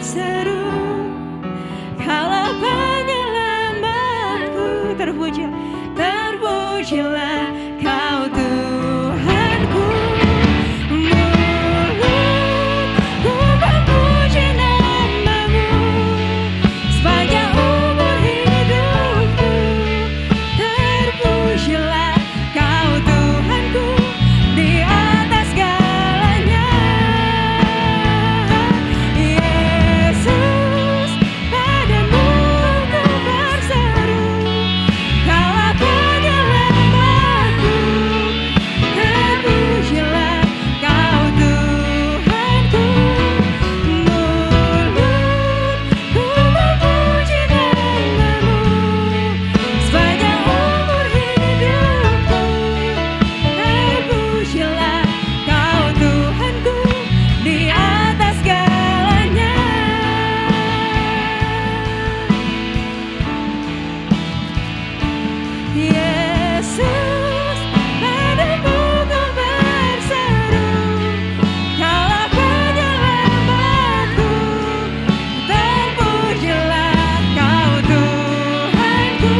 berseru, Kaulah penyelamatku. Terpujilah Kau Tuhanku. Mulutku memuji nama-Mu sepanjang umur hidupku. Terpujilah Kau Tuhanku di atas segalanya. Yesus, padamu ku berseru, Kaulah penyelamatku. Terpujilah Kau Tuhanku. Mulutku memuji nama-Mu sepanjang umur hidupku. Terpujilah Kau Tuhanku di atas segalanya. Yesus, padamu ku berseru, Kaulah penyelamatku. Terpujilah Kau Tuhanku.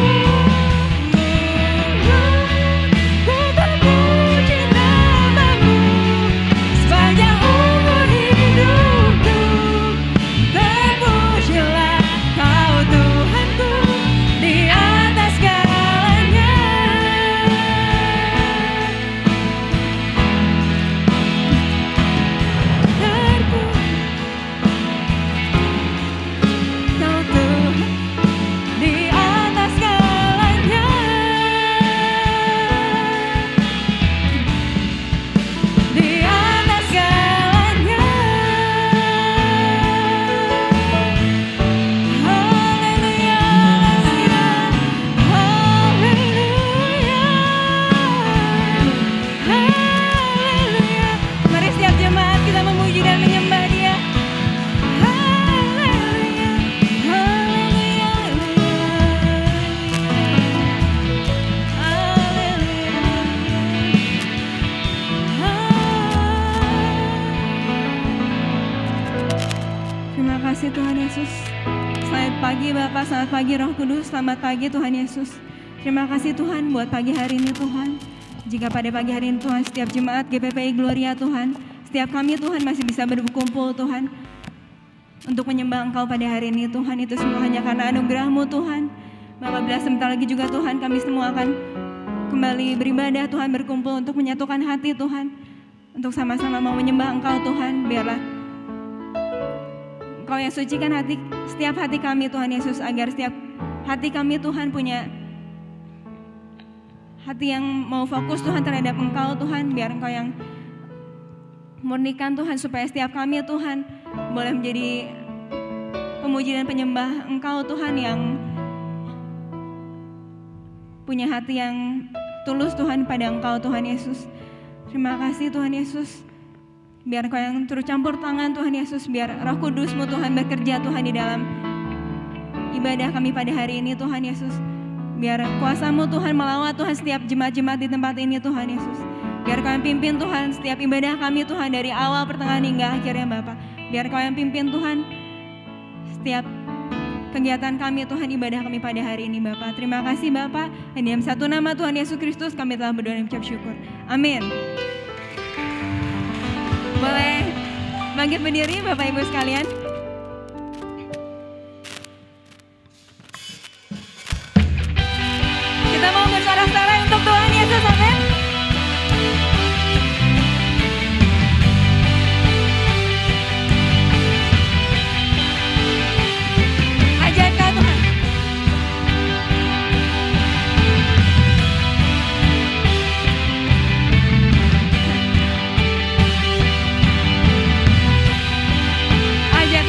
Mulutku memuji nama-Mu sepanjang umur hidupku. Terpujilah Kau Tuhanku di atas segalanya. Kau Tuhan di atas segalanya. Di atas segalanya. Haleluya, haleluya, haleluya. Mari setiap jemaat kita memuji dan menyembah Dia. Haleluya, haleluya, Terima kasih Tuhan Yesus. Selamat pagi Bapak, selamat pagi Roh Kudus, selamat pagi Tuhan Yesus. Terima kasih Tuhan buat pagi hari ini Tuhan. Jika pada pagi hari ini Tuhan, setiap jemaat GPPI Gloria Tuhan, setiap kami Tuhan masih bisa berkumpul Tuhan untuk menyembah Engkau pada hari ini Tuhan, itu semua hanya karena anugerah-Mu Tuhan. Bapak, bila sebentar lagi juga Tuhan, kami semua akan kembali beribadah Tuhan, berkumpul untuk menyatukan hati Tuhan, untuk sama-sama mau menyembah Engkau Tuhan. Biarlah Engkau yang sucikan hati, setiap hati kami Tuhan Yesus, agar setiap hati kami Tuhan punya hati yang mau fokus Tuhan terhadap Engkau Tuhan. Biar Engkau yang murnikan Tuhan, supaya setiap kami Tuhan boleh menjadi pemuji dan penyembah Engkau Tuhan, yang punya hati yang tulus Tuhan pada Engkau Tuhan Yesus. Terima kasih Tuhan Yesus. Biar Engkau yang turut campur tangan Tuhan Yesus, biar Roh Kudus-Mu Tuhan bekerja Tuhan di dalam ibadah kami pada hari ini Tuhan Yesus. Biar kuasa-Mu Tuhan melawat Tuhan setiap jemaat-jemaat di tempat ini Tuhan Yesus. Biar Kau yang pimpin Tuhan setiap ibadah kami Tuhan, dari awal, pertengahan hingga akhirnya Bapak. Biar Kau yang pimpin Tuhan setiap kegiatan kami Tuhan, ibadah kami pada hari ini Bapak. Terima kasih Bapak. Dan dalam satu nama Tuhan Yesus Kristus kami telah berdoa dan mengucap syukur. Amin. Boleh bangkit berdiri Bapak Ibu sekalian. Kita mau bersorak-sorai untuk Tuhan Yesus, amin. Ajaib Kau Tuhan. Ajaib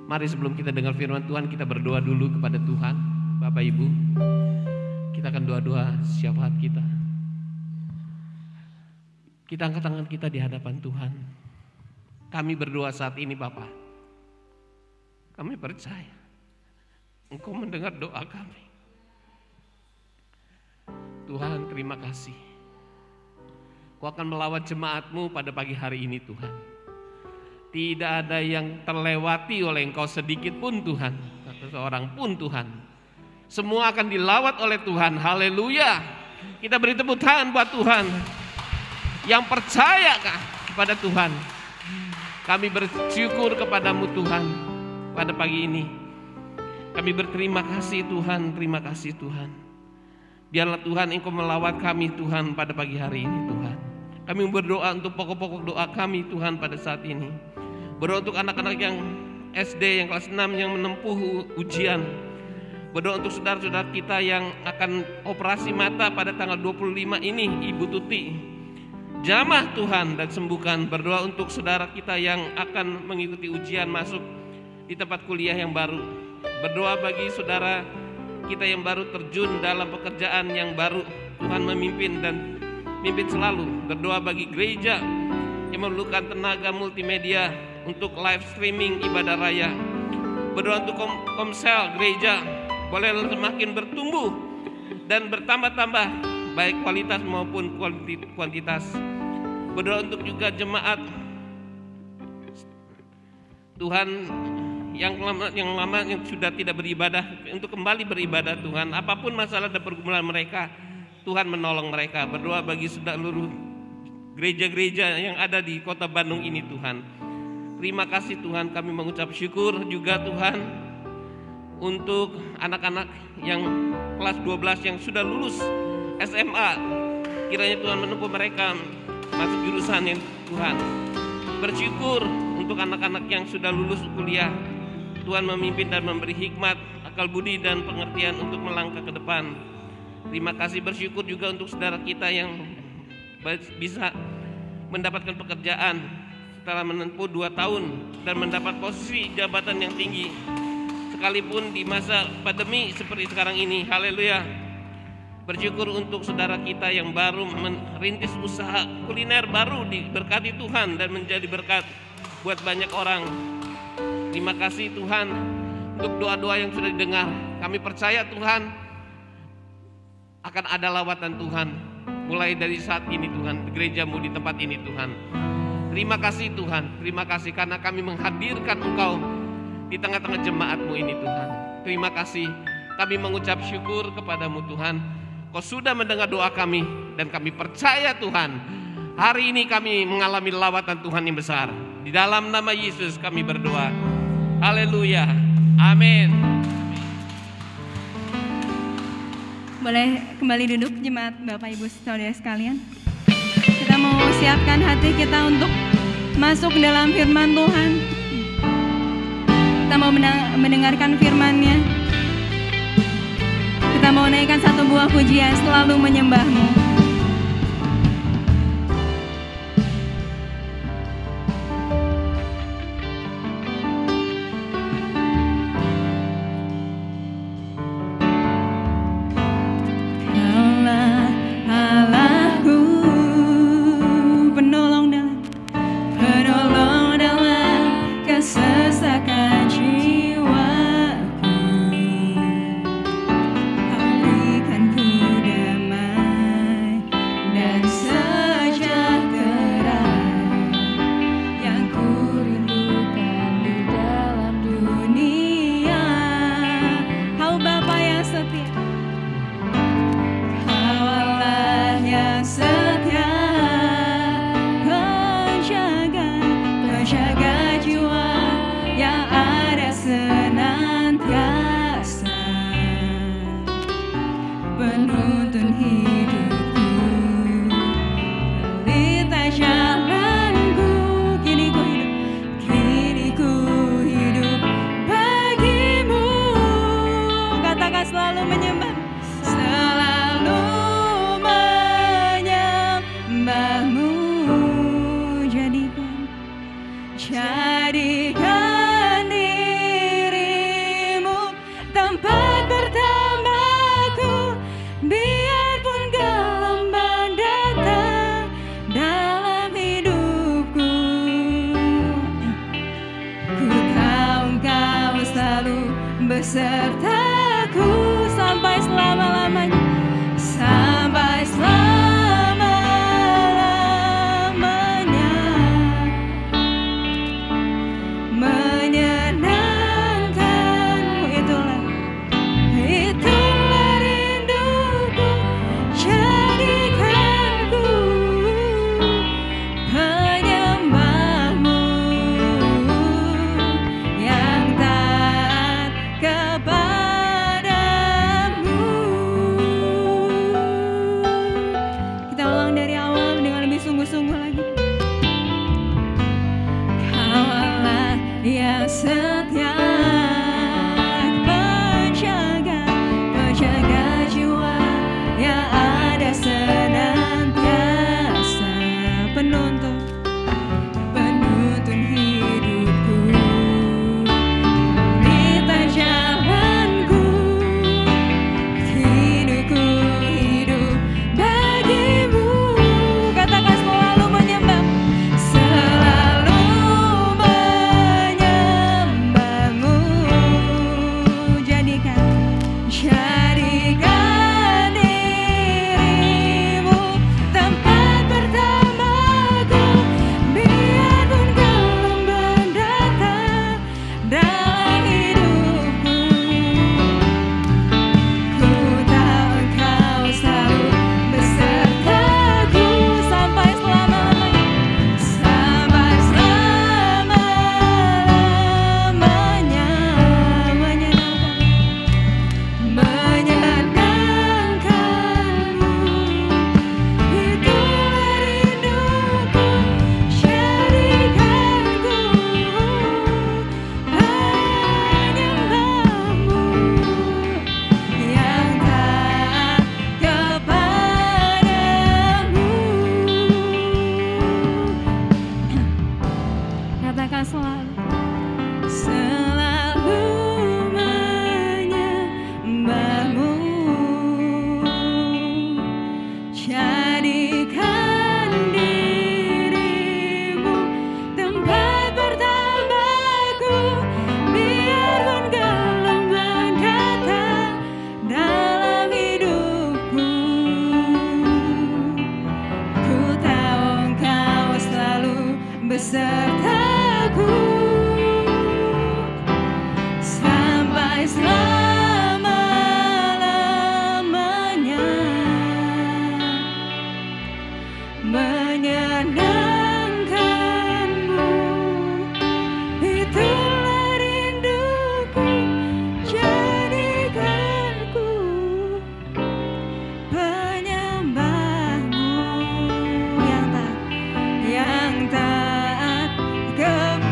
Mari sebelum kita dengar firman Tuhan, kita berdoa dulu kepada Tuhan. Bapak Ibu, kita akan doa-doa syafaat kita. Kita angkat tangan kita di hadapan Tuhan. Kami berdoa saat ini Bapa. Kami percaya Engkau mendengar doa kami. Tuhan, terima kasih. Kau akan melawat jemaat-Mu pada pagi hari ini Tuhan. Tidak ada yang terlewati oleh Engkau sedikit pun Tuhan, seorang pun Tuhan. Semua akan dilawat oleh Tuhan. Haleluya. Kita beri tepuk tangan buat Tuhan. Yang percaya kepada Tuhan. Kami bersyukur kepadamu Tuhan pada pagi ini. Kami berterima kasih Tuhan, terima kasih Tuhan. Biarlah Tuhan Engkau melawat kami Tuhan pada pagi hari ini Tuhan. Kami berdoa untuk pokok-pokok doa kami Tuhan pada saat ini. Berdoa untuk anak-anak yang SD, yang kelas 6 yang menempuh ujian. Berdoa untuk saudara-saudara kita yang akan operasi mata pada tanggal 25 ini, Ibu Tuti. Jamah Tuhan dan sembuhkan. Berdoa untuk saudara kita yang akan mengikuti ujian masuk di tempat kuliah yang baru. Berdoa bagi saudara kita yang baru terjun dalam pekerjaan yang baru. Tuhan memimpin dan mimpin selalu. Berdoa bagi gereja yang memerlukan tenaga multimedia untuk live streaming ibadah raya. Berdoa untuk komsel gereja boleh semakin bertumbuh dan bertambah-tambah baik kualitas maupun kuantitas. Berdoa untuk juga jemaat Tuhan yang lama yang sudah tidak beribadah untuk kembali beribadah Tuhan. Apapun masalah dan pergumulan mereka, Tuhan menolong mereka. Berdoa bagi seluruh gereja-gereja yang ada di kota Bandung ini Tuhan. Terima kasih Tuhan, kami mengucap syukur juga Tuhan untuk anak-anak yang kelas 12 yang sudah lulus SMA. Kiranya Tuhan menempuh mereka masuk jurusan yang Tuhan. Bersyukur untuk anak-anak yang sudah lulus kuliah. Tuhan memimpin dan memberi hikmat, akal budi dan pengertian untuk melangkah ke depan. Terima kasih, bersyukur juga untuk saudara kita yang bisa mendapatkan pekerjaan setelah menempuh 2 tahun dan mendapat posisi jabatan yang tinggi sekalipun di masa pandemi seperti sekarang ini. Haleluya. Bersyukur untuk saudara kita yang baru merintis usaha kuliner baru, diberkati Tuhan dan menjadi berkat buat banyak orang. Terima kasih Tuhan untuk doa-doa yang sudah didengar. Kami percaya Tuhan akan ada lawatan Tuhan mulai dari saat ini Tuhan, di gereja-Mu di tempat ini Tuhan. Terima kasih Tuhan, terima kasih karena kami menghadirkan Engkau di tengah-tengah jemaat-Mu ini Tuhan. Terima kasih, kami mengucap syukur kepadamu Tuhan. Kau sudah mendengar doa kami dan kami percaya Tuhan, hari ini kami mengalami lawatan Tuhan yang besar. Di dalam nama Yesus kami berdoa. Haleluya, amin. Boleh kembali duduk jemaat Bapak Ibu Saudara sekalian. Kita mau siapkan hati kita untuk masuk dalam firman Tuhan. Kita mau mendengarkan firman-Nya. Kita mau naikkan satu buah pujian, selalu menyembah-Mu. Berikan ku damai besertaku sampai selama-lamanya, sampai selama-lamanya. Menyenangkanmu, itulah rinduku, jadikanku penyembahmu yang taat kepadamu. Kita ulang dari awal dengan lebih sungguh-sungguh lagi. Kau Allah yang setia, penjaga jiwa yang ada senantiasa, penuntun hidupku, pelita jalanku, hidupku hidup bagimu. Katakan selalu menyembah, selalu menyembahmu. Jadikan dirimu tempat pertamaku, biarpun gelombang datang dalam hidupku. Ku tahu Engkau selalu besertaku sampai selama-lamanya, sampai selama-lamanya. Menyenangkanmu, itulah rinduku, jadikanku penyembahmu yang taat kepadamu. Katakan selalu, selalu menyembahmu. Jadikan dirimu tempat pertamaku, biarpun gelombang datang dalam hidupku. Ku tahu Engkau selalu besertaku sampai selama-lamanya. Menyenangkanmu, itulah rinduku, jadikanku penyembahmu yang taat kepadamu.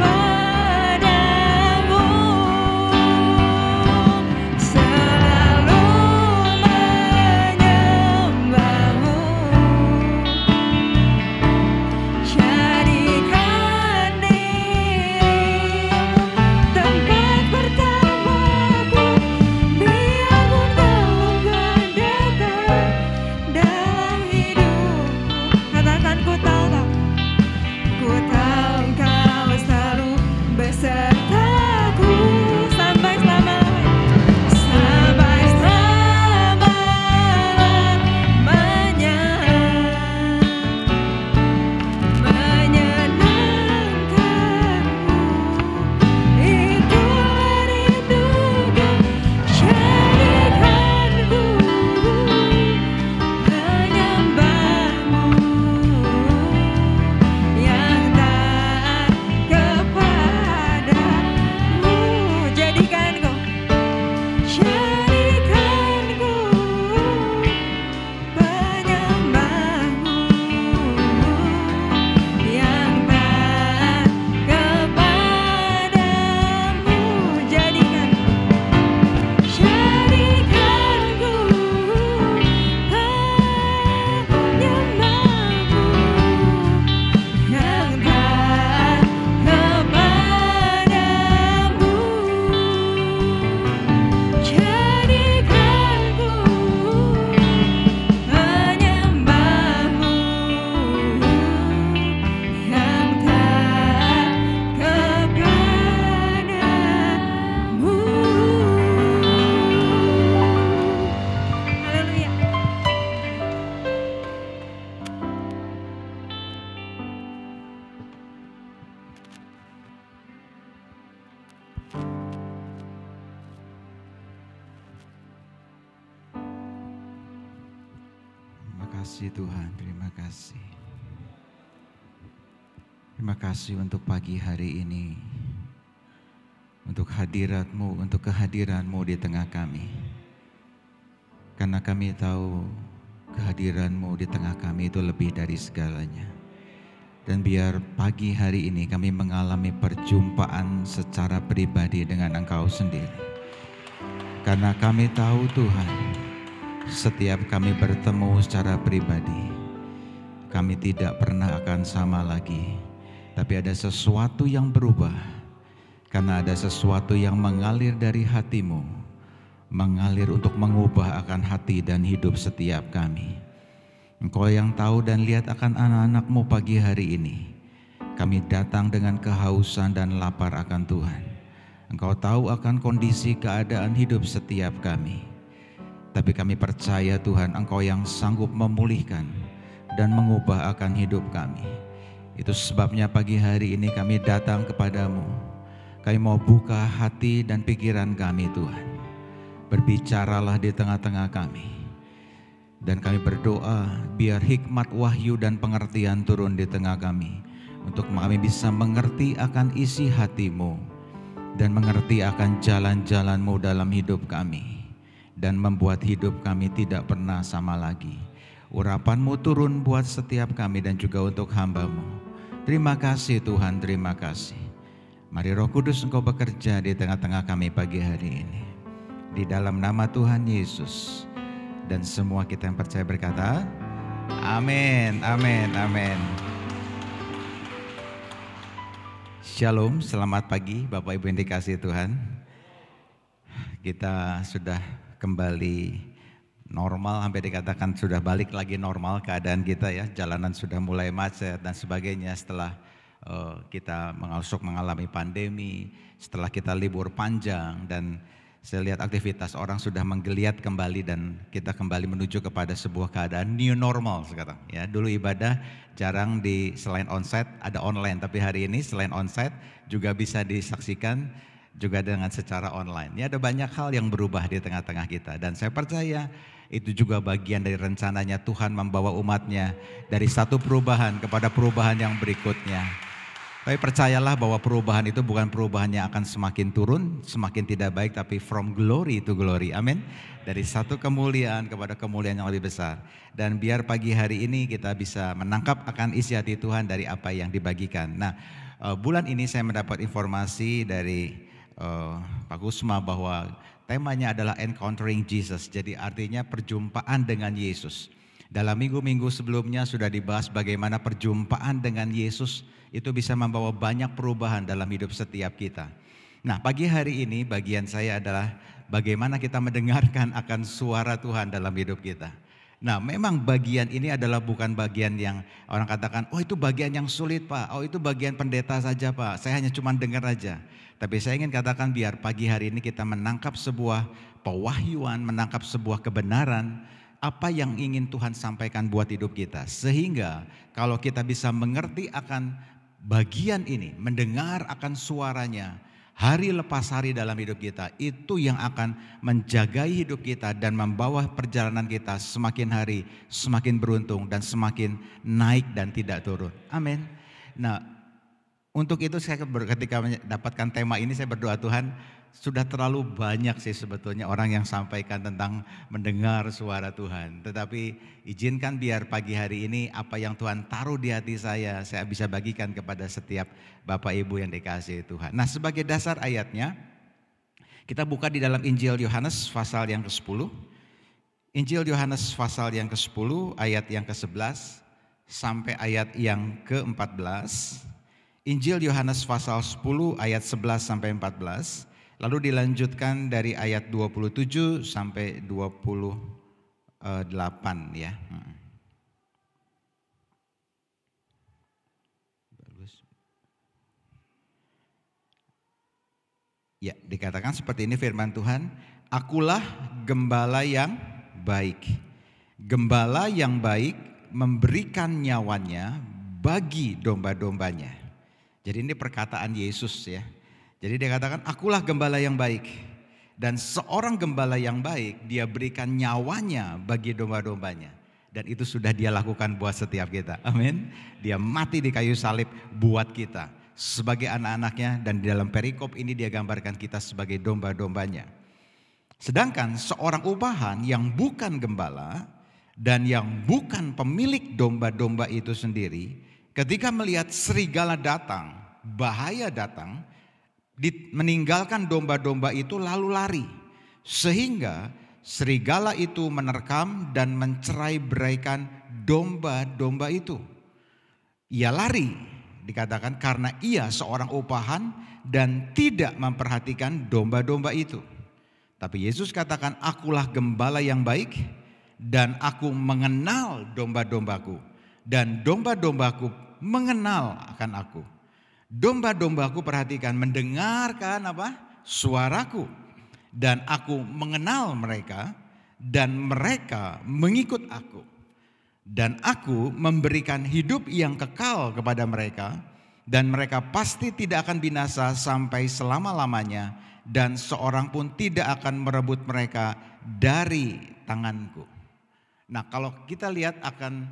kasih Tuhan, terima kasih. Terima kasih untuk pagi hari ini, untuk hadirat-Mu, untuk kehadiran-Mu di tengah kami. Karena kami tahu kehadiran-Mu di tengah kami itu lebih dari segalanya. Dan biar pagi hari ini kami mengalami perjumpaan secara pribadi dengan Engkau sendiri. Karena kami tahu Tuhan, setiap kami bertemu secara pribadi, kami tidak pernah akan sama lagi. Tapi ada sesuatu yang berubah, karena ada sesuatu yang mengalir dari hati-Mu, mengalir untuk mengubah akan hati dan hidup setiap kami. Engkau yang tahu dan lihat akan anak-anak-Mu pagi hari ini. Kami datang dengan kehausan dan lapar akan Tuhan. Engkau tahu akan kondisi keadaan hidup setiap kami. Tapi kami percaya Tuhan, Engkau yang sanggup memulihkan dan mengubah akan hidup kami. Itu sebabnya pagi hari ini kami datang kepadamu. Kami mau buka hati dan pikiran kami Tuhan. Berbicaralah di tengah-tengah kami. Dan kami berdoa biar hikmat, wahyu dan pengertian turun di tengah kami. Untuk kami bisa mengerti akan isi hati-Mu. Dan mengerti akan jalan-jalan-Mu dalam hidup kami. Dan membuat hidup kami tidak pernah sama lagi. Urapan-Mu turun buat setiap kami dan juga untuk hamba-Mu. Terima kasih Tuhan, terima kasih. Mari Roh Kudus Engkau bekerja di tengah-tengah kami pagi hari ini. Di dalam nama Tuhan Yesus. Dan semua kita yang percaya berkata, amin, amin, amin. Shalom, selamat pagi Bapak Ibu yang dikasihi Tuhan. Kita sudah kembali normal, hampir dikatakan sudah balik lagi normal keadaan kita ya. Jalanan sudah mulai macet dan sebagainya setelah kita mengalami pandemi, setelah kita libur panjang, dan saya lihat aktivitas orang sudah menggeliat kembali dan kita kembali menuju kepada sebuah keadaan new normal sekarang. Ya, dulu ibadah jarang selain onsite ada online, tapi hari ini selain onsite juga bisa disaksikan juga dengan secara online. Ya, ada banyak hal yang berubah di tengah-tengah kita dan saya percaya itu juga bagian dari rencananya Tuhan membawa umatnya dari satu perubahan kepada perubahan yang berikutnya. Tapi percayalah bahwa perubahan itu bukan perubahan yang akan semakin turun, semakin tidak baik, tapi from glory to glory, amin. Dari satu kemuliaan kepada kemuliaan yang lebih besar. Dan biar pagi hari ini kita bisa menangkap akan isi hati Tuhan dari apa yang dibagikan. Nah, bulan ini saya mendapat informasi dari Pak Kusma bahwa temanya adalah Encountering Jesus, jadi artinya perjumpaan dengan Yesus. Dalam minggu-minggu sebelumnya sudah dibahas bagaimana perjumpaan dengan Yesus itu bisa membawa banyak perubahan dalam hidup setiap kita. Nah, pagi hari ini bagian saya adalah bagaimana kita mendengarkan akan suara Tuhan dalam hidup kita. Nah, memang bagian ini adalah bukan bagian yang orang katakan, oh itu bagian yang sulit Pak, oh itu bagian pendeta saja Pak, saya hanya cuma dengar aja. Tapi saya ingin katakan biar pagi hari ini kita menangkap sebuah pewahyuan, menangkap sebuah kebenaran, apa yang ingin Tuhan sampaikan buat hidup kita. Sehingga kalau kita bisa mengerti akan bagian ini, mendengar akan suaranya, hari lepas hari dalam hidup kita, itu yang akan menjagai hidup kita dan membawa perjalanan kita semakin hari semakin beruntung dan semakin naik dan tidak turun. Amin. Nah, untuk itu saya ketika mendapatkan tema ini saya berdoa Tuhan, sudah terlalu banyak sih sebetulnya orang yang sampaikan tentang mendengar suara Tuhan. Tetapi izinkan biar pagi hari ini apa yang Tuhan taruh di hati saya bisa bagikan kepada setiap Bapak Ibu yang dikasihi Tuhan. Nah, sebagai dasar ayatnya, kita buka di dalam Injil Yohanes pasal yang ke-10. Injil Yohanes pasal yang ke-10 ayat yang ke-11 sampai ayat yang ke-14. Injil Yohanes pasal 10 ayat 11 sampai 14. Lalu dilanjutkan dari ayat 27 sampai 28 ya. Bagus. Ya, dikatakan seperti ini firman Tuhan, akulah gembala yang baik. Gembala yang baik memberikan nyawanya bagi domba-dombanya. Jadi ini perkataan Yesus ya. Jadi dia katakan, akulah gembala yang baik. Dan seorang gembala yang baik, dia berikan nyawanya bagi domba-dombanya. Dan itu sudah dia lakukan buat setiap kita. Amin. Dia mati di kayu salib buat kita sebagai anak-anaknya, dan di dalam perikop ini dia gambarkan kita sebagai domba-dombanya. Sedangkan seorang upahan yang bukan gembala dan yang bukan pemilik domba-domba itu sendiri, ketika melihat serigala datang, bahaya datang, meninggalkan domba-domba itu lalu lari. Sehingga serigala itu menerkam dan mencerai-beraikan domba-domba itu. Ia lari, dikatakan, karena ia seorang upahan dan tidak memperhatikan domba-domba itu. Tapi Yesus katakan, akulah gembala yang baik dan aku mengenal domba-dombaku dan domba-dombaku mengenal akan aku. Domba-dombaku, perhatikan, mendengarkan apa? Suaraku. Dan aku mengenal mereka dan mereka mengikut aku. Dan aku memberikan hidup yang kekal kepada mereka dan mereka pasti tidak akan binasa sampai selama-lamanya dan seorang pun tidak akan merebut mereka dari tanganku. Nah, kalau kita lihat akan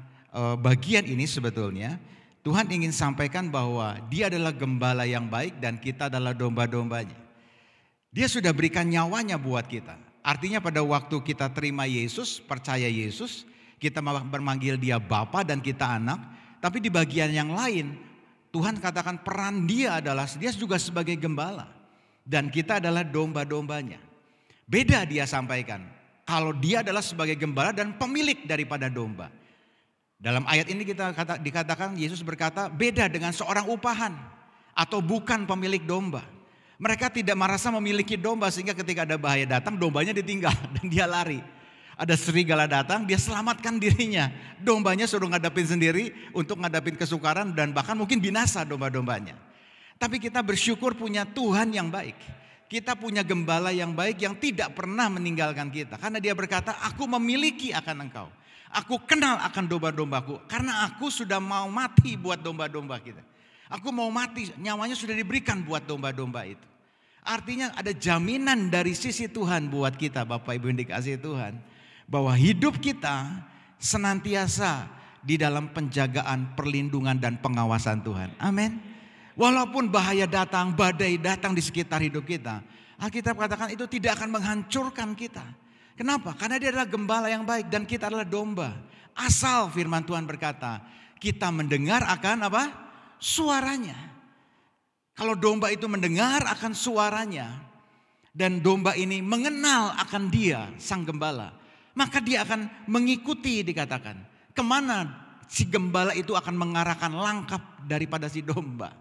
bagian ini sebetulnya Tuhan ingin sampaikan bahwa Dia adalah gembala yang baik dan kita adalah domba-dombanya. Dia sudah berikan nyawanya buat kita. Artinya pada waktu kita terima Yesus, percaya Yesus, kita memanggil Dia Bapa dan kita anak. Tapi di bagian yang lain, Tuhan katakan peran Dia adalah Dia juga sebagai gembala. Dan kita adalah domba-dombanya. Beda Dia sampaikan. Kalau Dia adalah sebagai gembala dan pemilik daripada domba. Dalam ayat ini dikatakan Yesus berkata beda dengan seorang upahan atau bukan pemilik domba. Mereka tidak merasa memiliki domba sehingga ketika ada bahaya datang dombanya ditinggal dan dia lari. Ada serigala datang dia selamatkan dirinya. Dombanya suruh ngadapin sendiri untuk ngadapin kesukaran dan bahkan mungkin binasa domba-dombanya. Tapi kita bersyukur punya Tuhan yang baik. Kita punya gembala yang baik yang tidak pernah meninggalkan kita. Karena Dia berkata, aku memiliki akan engkau. Aku kenal akan domba-dombaku karena aku sudah mau mati buat domba-domba kita. Aku mau mati, nyawanya sudah diberikan buat domba-domba itu. Artinya ada jaminan dari sisi Tuhan buat kita, Bapak Ibu yang dikasihi Tuhan, bahwa hidup kita senantiasa di dalam penjagaan, perlindungan dan pengawasan Tuhan. Amin. Walaupun bahaya datang, badai datang di sekitar hidup kita, Alkitab katakan itu tidak akan menghancurkan kita. Kenapa? Karena Dia adalah gembala yang baik dan kita adalah domba. Asal firman Tuhan berkata, kita mendengar akan apa? Suaranya. Kalau domba itu mendengar akan suaranya dan domba ini mengenal akan Dia, sang gembala, maka dia akan mengikuti, dikatakan. Kemana si gembala itu akan mengarahkan langkah daripada si domba.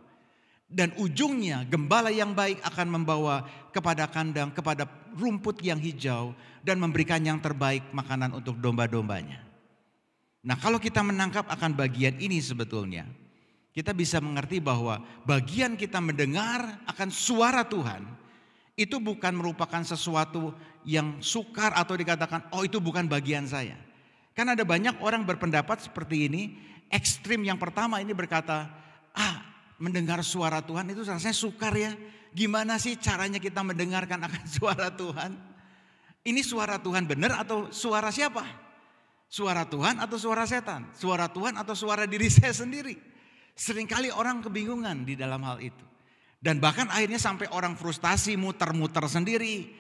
Dan ujungnya gembala yang baik akan membawa kepada kandang, kepada rumput yang hijau dan memberikan yang terbaik makanan untuk domba-dombanya. Nah, kalau kita menangkap akan bagian ini sebetulnya, kita bisa mengerti bahwa bagian kita mendengar akan suara Tuhan itu bukan merupakan sesuatu yang sukar atau dikatakan, oh itu bukan bagian saya. Karena ada banyak orang berpendapat seperti ini. Ekstrim yang pertama ini berkata, mendengar suara Tuhan itu rasanya sukar ya. Gimana sih caranya kita mendengarkan akan suara Tuhan? Ini suara Tuhan benar atau suara siapa? Suara Tuhan atau suara setan? Suara Tuhan atau suara diri saya sendiri? Seringkali orang kebingungan di dalam hal itu. Dan bahkan akhirnya sampai orang frustasi, muter-muter sendiri.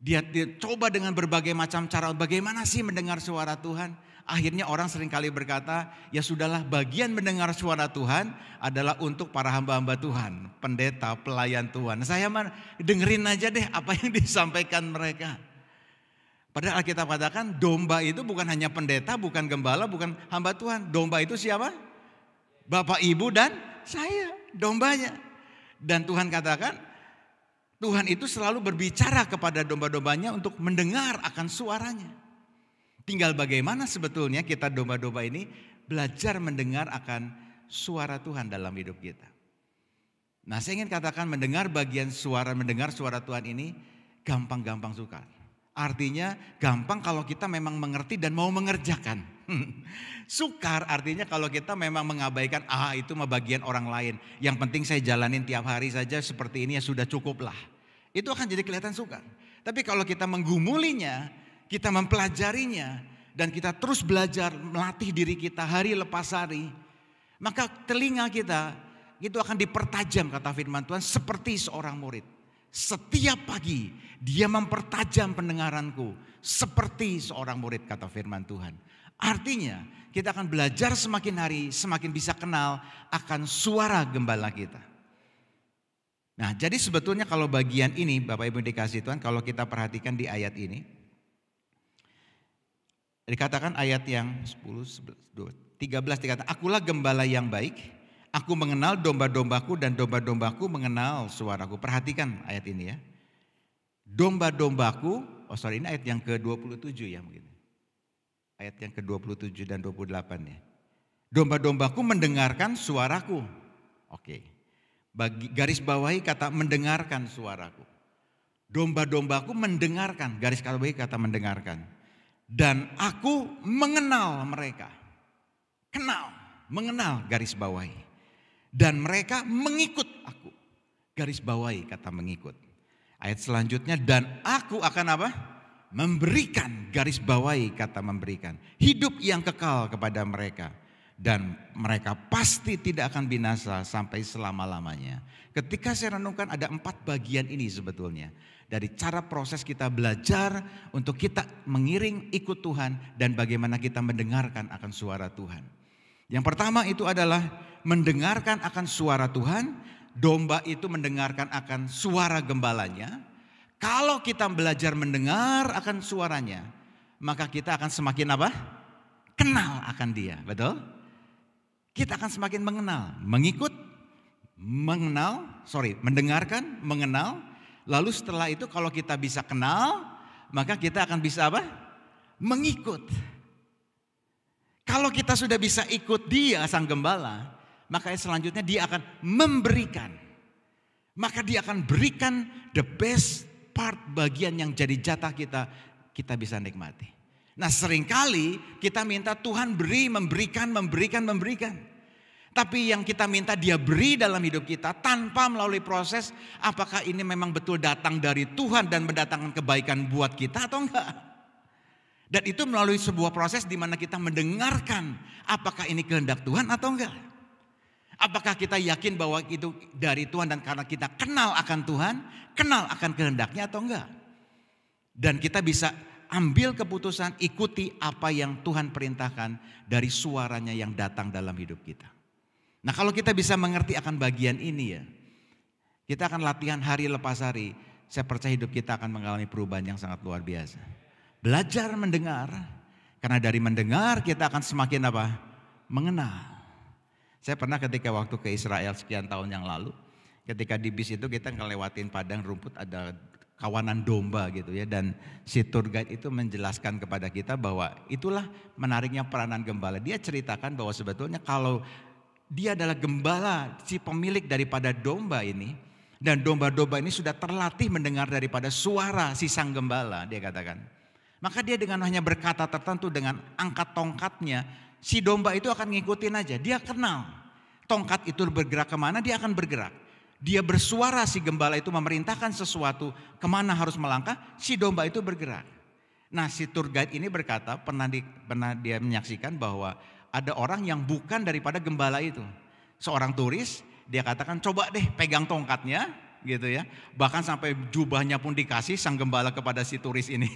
Dia coba dengan berbagai macam cara, bagaimana sih mendengar suara Tuhan? Akhirnya orang seringkali berkata, ya sudahlah, bagian mendengar suara Tuhan adalah untuk para hamba-hamba Tuhan, pendeta, pelayan Tuhan. Saya dengerin aja deh apa yang disampaikan mereka. Padahal kita katakan domba itu bukan hanya pendeta, bukan gembala, bukan hamba Tuhan. Domba itu siapa? Bapak, Ibu dan saya, dombanya. Dan Tuhan katakan, Tuhan itu selalu berbicara kepada domba-dombanya untuk mendengar akan suaranya. Tinggal bagaimana sebetulnya kita domba-domba ini belajar mendengar akan suara Tuhan dalam hidup kita. Nah, saya ingin katakan mendengar suara Tuhan ini gampang-gampang sukar. Artinya gampang kalau kita memang mengerti dan mau mengerjakan. Sukar artinya kalau kita memang mengabaikan, itu mah bagian orang lain. Yang penting saya jalanin tiap hari saja seperti ini ya sudah cukup lah. Itu akan jadi kelihatan sukar. Tapi kalau kita menggumulinya, kita mempelajarinya, dan kita terus belajar melatih diri kita hari lepas hari, maka telinga kita itu akan dipertajam kata firman Tuhan seperti seorang murid. Setiap pagi dia mempertajam pendengaranku seperti seorang murid kata firman Tuhan. Artinya kita akan belajar semakin hari semakin bisa kenal akan suara gembala kita. Nah, jadi sebetulnya kalau bagian ini Bapak Ibu dikasih Tuhan, kalau kita perhatikan di ayat ini, dikatakan ayat yang 10, 11, 13 dikatakan, akulah gembala yang baik, aku mengenal domba-dombaku dan domba-dombaku mengenal suaraku. Perhatikan ayat ini ya. Domba-dombaku, ini ayat yang ke-27 ya mungkin. Ayat yang ke-27 dan 28 ya. Domba-dombaku mendengarkan suaraku. Oke. Garis bawahi kata mendengarkan suaraku. Domba-dombaku mendengarkan, garis bawahi kata mendengarkan. Dan aku mengenal mereka. Kenal, mengenal garis bawahi. Dan mereka mengikut aku. Garis bawahi kata mengikut. Ayat selanjutnya, dan aku akan apa? Memberikan, garis bawahi kata memberikan. Hidup yang kekal kepada mereka. Dan mereka pasti tidak akan binasa sampai selama-lamanya. Ketika saya renungkan ada 4 bagian ini sebetulnya. Dari cara proses kita belajar untuk kita mengiring ikut Tuhan dan bagaimana kita mendengarkan akan suara Tuhan. Yang pertama itu adalah mendengarkan akan suara Tuhan. Domba itu mendengarkan akan suara gembalanya. Kalau kita belajar mendengar akan suaranya, maka kita akan semakin apa? Kenal akan dia, betul? Kita akan semakin mengenal, mengikut, mendengarkan, mengenal. Lalu setelah itu kalau kita bisa kenal, maka kita akan bisa apa? Mengikut. Kalau kita sudah bisa ikut dia sang gembala, maka selanjutnya dia akan memberikan. Maka dia akan berikan the best part, bagian yang jadi jatah kita bisa nikmati. Nah seringkali kita minta Tuhan beri, memberikan. Tapi yang kita minta dia beri dalam hidup kita tanpa melalui proses apakah ini memang betul datang dari Tuhan dan mendatangkan kebaikan buat kita atau enggak. Dan itu melalui sebuah proses di mana kita mendengarkan apakah ini kehendak Tuhan atau enggak. Apakah kita yakin bahwa itu dari Tuhan dan karena kita kenal akan Tuhan, kenal akan kehendaknya atau enggak. Dan kita bisa ambil keputusan, ikuti apa yang Tuhan perintahkan dari suaranya yang datang dalam hidup kita. Nah kalau kita bisa mengerti akan bagian ini ya, kita akan latihan hari lepas hari. Saya percaya hidup kita akan mengalami perubahan yang sangat luar biasa. Belajar mendengar, karena dari mendengar kita akan semakin apa? Mengenal. Saya pernah ketika waktu ke Israel sekian tahun yang lalu, ketika di bis itu kita ngelewatin padang rumput ada kawanan domba gitu ya, dan si tour guide itu menjelaskan kepada kita bahwa itulah menariknya peranan gembala. Dia ceritakan bahwa sebetulnya kalau dia adalah gembala, si pemilik daripada domba ini, dan domba-domba ini sudah terlatih mendengar daripada suara si sang gembala, dia katakan. Maka dia dengan hanya berkata tertentu dengan angkat tongkatnya, si domba itu akan ngikutin aja, dia kenal. Tongkat itu bergerak kemana, dia akan bergerak. Dia bersuara, si gembala itu memerintahkan sesuatu kemana harus melangkah, si domba itu bergerak. Nah si tour guide ini berkata, pernah dia menyaksikan bahwa ada orang yang bukan daripada gembala itu. Seorang turis, dia katakan coba deh pegang tongkatnya gitu ya. Bahkan sampai jubahnya pun dikasih sang gembala kepada si turis ini.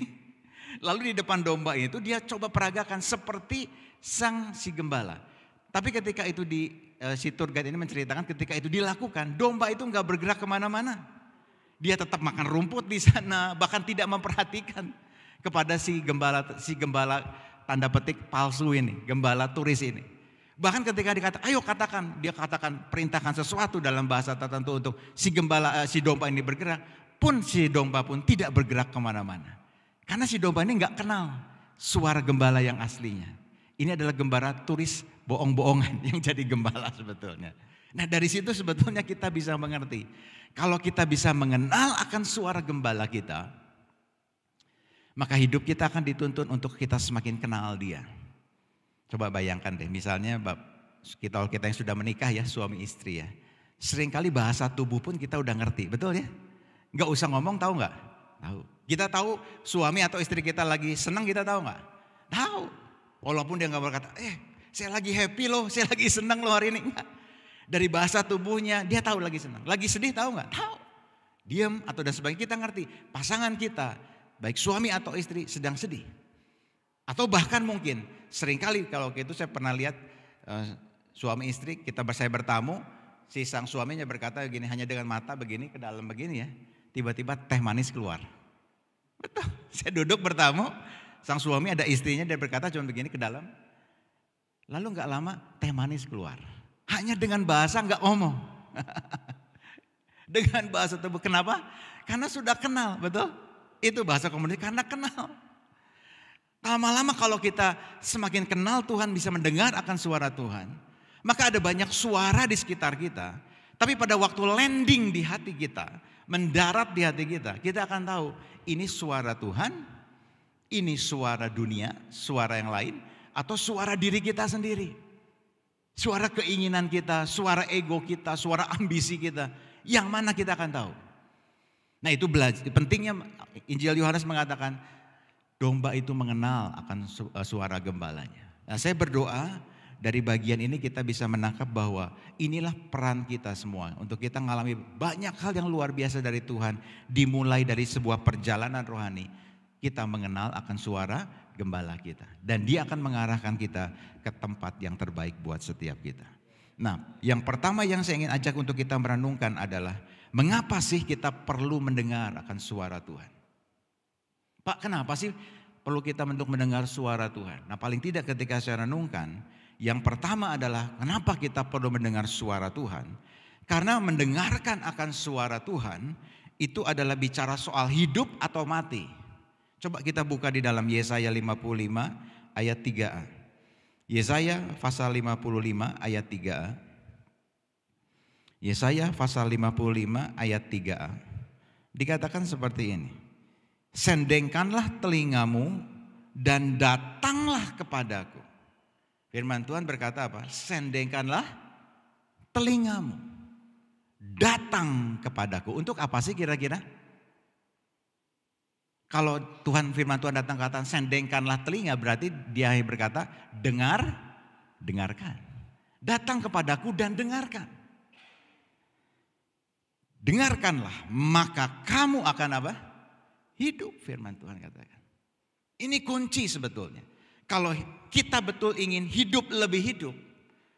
Lalu di depan domba itu dia coba peragakan seperti si gembala. Tapi ketika itu si tour guide ini menceritakan ketika itu dilakukan, domba itu enggak bergerak kemana-mana. Dia tetap makan rumput di sana, bahkan tidak memperhatikan kepada si gembala tanda petik palsu ini, gembala turis ini. Bahkan ketika dikatakan, ayo katakan, dia katakan perintahkan sesuatu dalam bahasa tertentu untuk si domba ini bergerak, pun si domba pun tidak bergerak kemana-mana. Karena si domba ini nggak kenal suara gembala yang aslinya. Ini adalah gembala turis bohong-bohongan yang jadi gembala sebetulnya. Nah dari situ sebetulnya kita bisa mengerti. Kalau kita bisa mengenal akan suara gembala kita, maka hidup kita akan dituntun untuk kita semakin kenal dia. Coba bayangkan deh, misalnya kita yang sudah menikah ya, suami istri ya. Seringkali bahasa tubuh pun kita udah ngerti, betul ya? Gak usah ngomong, tahu gak? Tahu. Kita tahu suami atau istri kita lagi senang, kita tahu gak? Tahu. Walaupun dia nggak berkata, saya lagi happy loh, saya lagi senang loh hari ini. Enggak. Dari bahasa tubuhnya dia tahu lagi senang. Lagi sedih tahu nggak? Tahu. Diam atau dan sebagainya, kita ngerti. Pasangan kita, baik suami atau istri sedang sedih. Atau bahkan mungkin seringkali kalau itu saya pernah lihat suami istri saya bertamu, si sang suaminya berkata begini, hanya dengan mata begini ke dalam begini ya, tiba-tiba teh manis keluar. Betul, saya duduk bertamu, sang suami ada istrinya, dia berkata cuma begini ke dalam, lalu gak lama teh manis keluar. Hanya dengan bahasa gak ngomong. Dengan bahasa tubuh, kenapa? Karena sudah kenal, betul? Itu bahasa komunikasi, karena kenal. Lama-lama kalau kita semakin kenal Tuhan, bisa mendengar akan suara Tuhan, maka ada banyak suara di sekitar kita. Tapi pada waktu landing di hati kita, mendarat di hati kita, kita akan tahu ini suara Tuhan, ini suara dunia, suara yang lain, atau suara diri kita sendiri. Suara keinginan kita, suara ego kita, suara ambisi kita. Yang mana kita akan tahu. Nah itu belajar. Pentingnya Injil Yohanes mengatakan, domba itu mengenal akan suara gembalanya. Nah saya berdoa dari bagian ini kita bisa menangkap bahwa inilah peran kita semua. Untuk kita mengalami banyak hal yang luar biasa dari Tuhan. Dimulai dari sebuah perjalanan rohani. Kita mengenal akan suara gembala kita. Dan dia akan mengarahkan kita ke tempat yang terbaik buat setiap kita. Nah yang pertama yang saya ingin ajak untuk kita merenungkan adalah, mengapa sih kita perlu mendengar akan suara Tuhan? Pak, kenapa sih perlu kita untuk mendengar suara Tuhan? Nah paling tidak ketika saya renungkan, yang pertama adalah kenapa kita perlu mendengar suara Tuhan? Karena mendengarkan akan suara Tuhan itu adalah bicara soal hidup atau mati. Coba kita buka di dalam Yesaya 55 ayat 3a. Yesaya pasal 55 ayat 3a. Yesaya pasal 55 ayat 3a. Dikatakan seperti ini. Sendengkanlah telingamu dan datanglah kepadaku. Firman Tuhan berkata apa? Sendengkanlah telingamu, datang kepadaku. Untuk apa sih kira-kira? Kalau firman Tuhan datang kata sendengkanlah telinga, berarti dia berkata dengarkan. Datang kepadaku dan dengarkan. Dengarkanlah, maka kamu akan apa? Hidup, firman Tuhan katakan. Ini kunci sebetulnya. Kalau kita betul ingin hidup lebih hidup.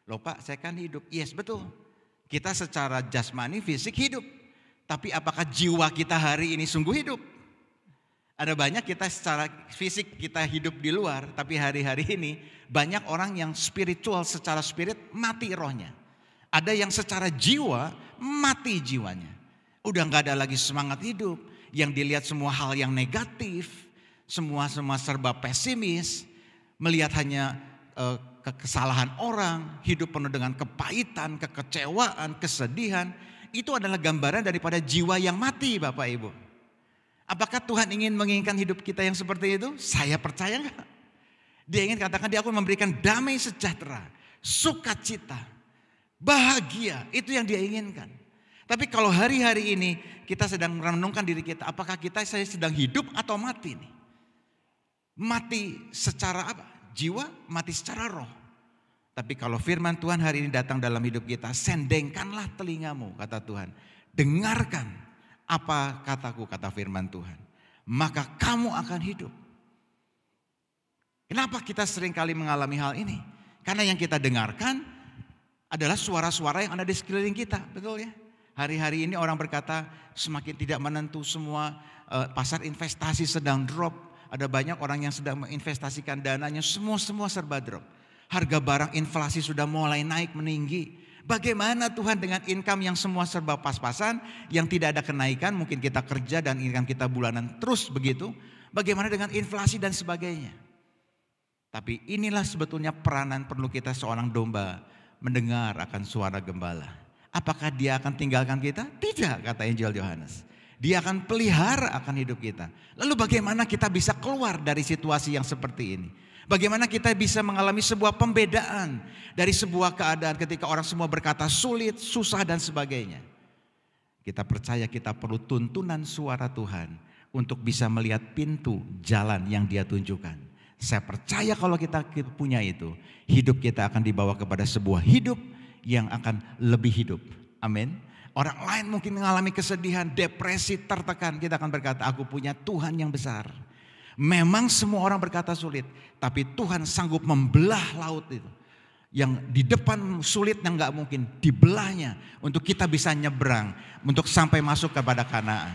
Loh Pak, saya kan hidup. Yes, betul. Kita secara jasmani, fisik hidup. Tapi apakah jiwa kita hari ini sungguh hidup? Ada banyak kita secara fisik kita hidup di luar. Tapi hari-hari ini banyak orang yang spiritual, secara spirit mati rohnya. Ada yang secara jiwa mati jiwanya. Udah gak ada lagi semangat hidup. Yang dilihat semua hal yang negatif. Semua serba pesimis. Melihat hanya kesalahan orang. Hidup penuh dengan kepahitan, kekecewaan, kesedihan. Itu adalah gambaran daripada jiwa yang mati Bapak Ibu. Apakah Tuhan ingin menginginkan hidup kita yang seperti itu? Saya percaya enggak. Dia ingin katakan dia akan memberikan damai sejahtera. Sukacita. Bahagia. Itu yang dia inginkan. Tapi kalau hari-hari ini kita sedang merenungkan diri kita. Apakah saya sedang hidup atau mati nih? Mati secara apa? Jiwa, mati secara roh. Tapi kalau firman Tuhan hari ini datang dalam hidup kita, sendengkanlah telingamu, kata Tuhan. Dengarkan apa kataku, kata firman Tuhan. Maka kamu akan hidup. Kenapa kita seringkali mengalami hal ini? Karena yang kita dengarkan adalah suara-suara yang ada di sekeliling kita, betul ya? Hari-hari ini orang berkata semakin tidak menentu, semua pasar investasi sedang drop. Ada banyak orang yang sedang menginvestasikan dananya, semua serba drop. Harga barang inflasi sudah mulai naik meninggi. Bagaimana Tuhan dengan income yang semua serba pas-pasan, yang tidak ada kenaikan, mungkin kita kerja dan income kita bulanan terus begitu. Bagaimana dengan inflasi dan sebagainya. Tapi inilah sebetulnya peranan perlu kita seorang domba mendengar akan suara gembala. Apakah dia akan tinggalkan kita? Tidak, kata Injil Yohanes. Dia akan pelihara akan hidup kita. Lalu bagaimana kita bisa keluar dari situasi yang seperti ini? Bagaimana kita bisa mengalami sebuah pembedaan dari sebuah keadaan ketika orang semua berkata sulit, susah dan sebagainya. Kita percaya kita perlu tuntunan suara Tuhan untuk bisa melihat pintu jalan yang Dia tunjukkan. Saya percaya kalau kita punya itu, hidup kita akan dibawa kepada sebuah hidup yang akan lebih hidup. Amin. Orang lain mungkin mengalami kesedihan, depresi, tertekan. Kita akan berkata, aku punya Tuhan yang besar. Memang semua orang berkata sulit, tapi Tuhan sanggup membelah laut itu. Yang di depan sulit yang gak mungkin, dibelahnya untuk kita bisa nyebrang, untuk sampai masuk kepada Kanaan.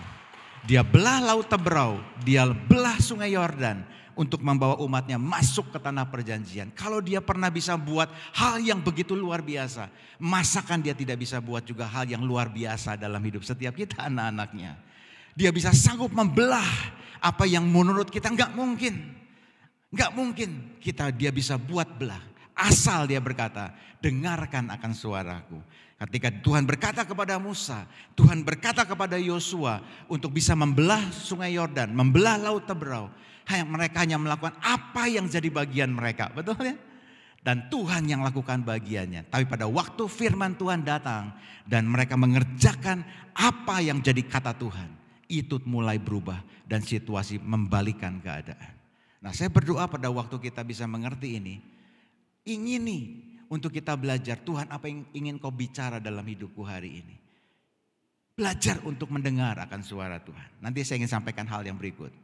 Dia belah laut Teberau, dia belah sungai Yordan untuk membawa umatnya masuk ke tanah perjanjian. Kalau dia pernah bisa buat hal yang begitu luar biasa, masakan dia tidak bisa buat juga hal yang luar biasa dalam hidup setiap kita anak-anaknya. Dia bisa sanggup membelah apa yang menurut kita nggak mungkin. Nggak mungkin dia bisa buat belah. Asal dia berkata, dengarkan akan suaraku. Ketika Tuhan berkata kepada Musa, Tuhan berkata kepada Yosua untuk bisa membelah sungai Yordan, membelah laut Teberau. Mereka hanya melakukan apa yang jadi bagian mereka, betul ya? Dan Tuhan yang lakukan bagiannya. Tapi pada waktu firman Tuhan datang dan mereka mengerjakan apa yang jadi kata Tuhan, itu mulai berubah dan situasi membalikan keadaan. Nah, saya berdoa pada waktu kita bisa mengerti ini, ingin nih untuk kita belajar, Tuhan apa yang ingin kau bicara dalam hidupku hari ini. Belajar untuk mendengar akan suara Tuhan. Nanti saya ingin sampaikan hal yang berikut.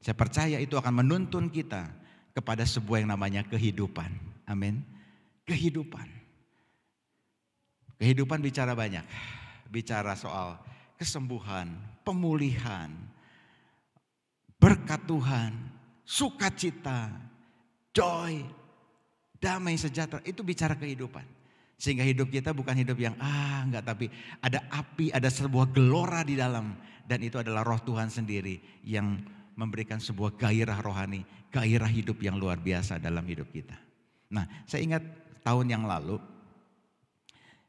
Saya percaya itu akan menuntun kita kepada sebuah yang namanya kehidupan. Amin. Kehidupan. Kehidupan bicara banyak. Bicara soal kesembuhan, pemulihan, berkat Tuhan, sukacita, joy, damai sejahtera. Itu bicara kehidupan. Sehingga hidup kita bukan hidup yang enggak, tapi ada api, ada sebuah gelora di dalam. Dan itu adalah roh Tuhan sendiri yang memberikan sebuah gairah rohani, gairah hidup yang luar biasa dalam hidup kita. Nah, saya ingat tahun yang lalu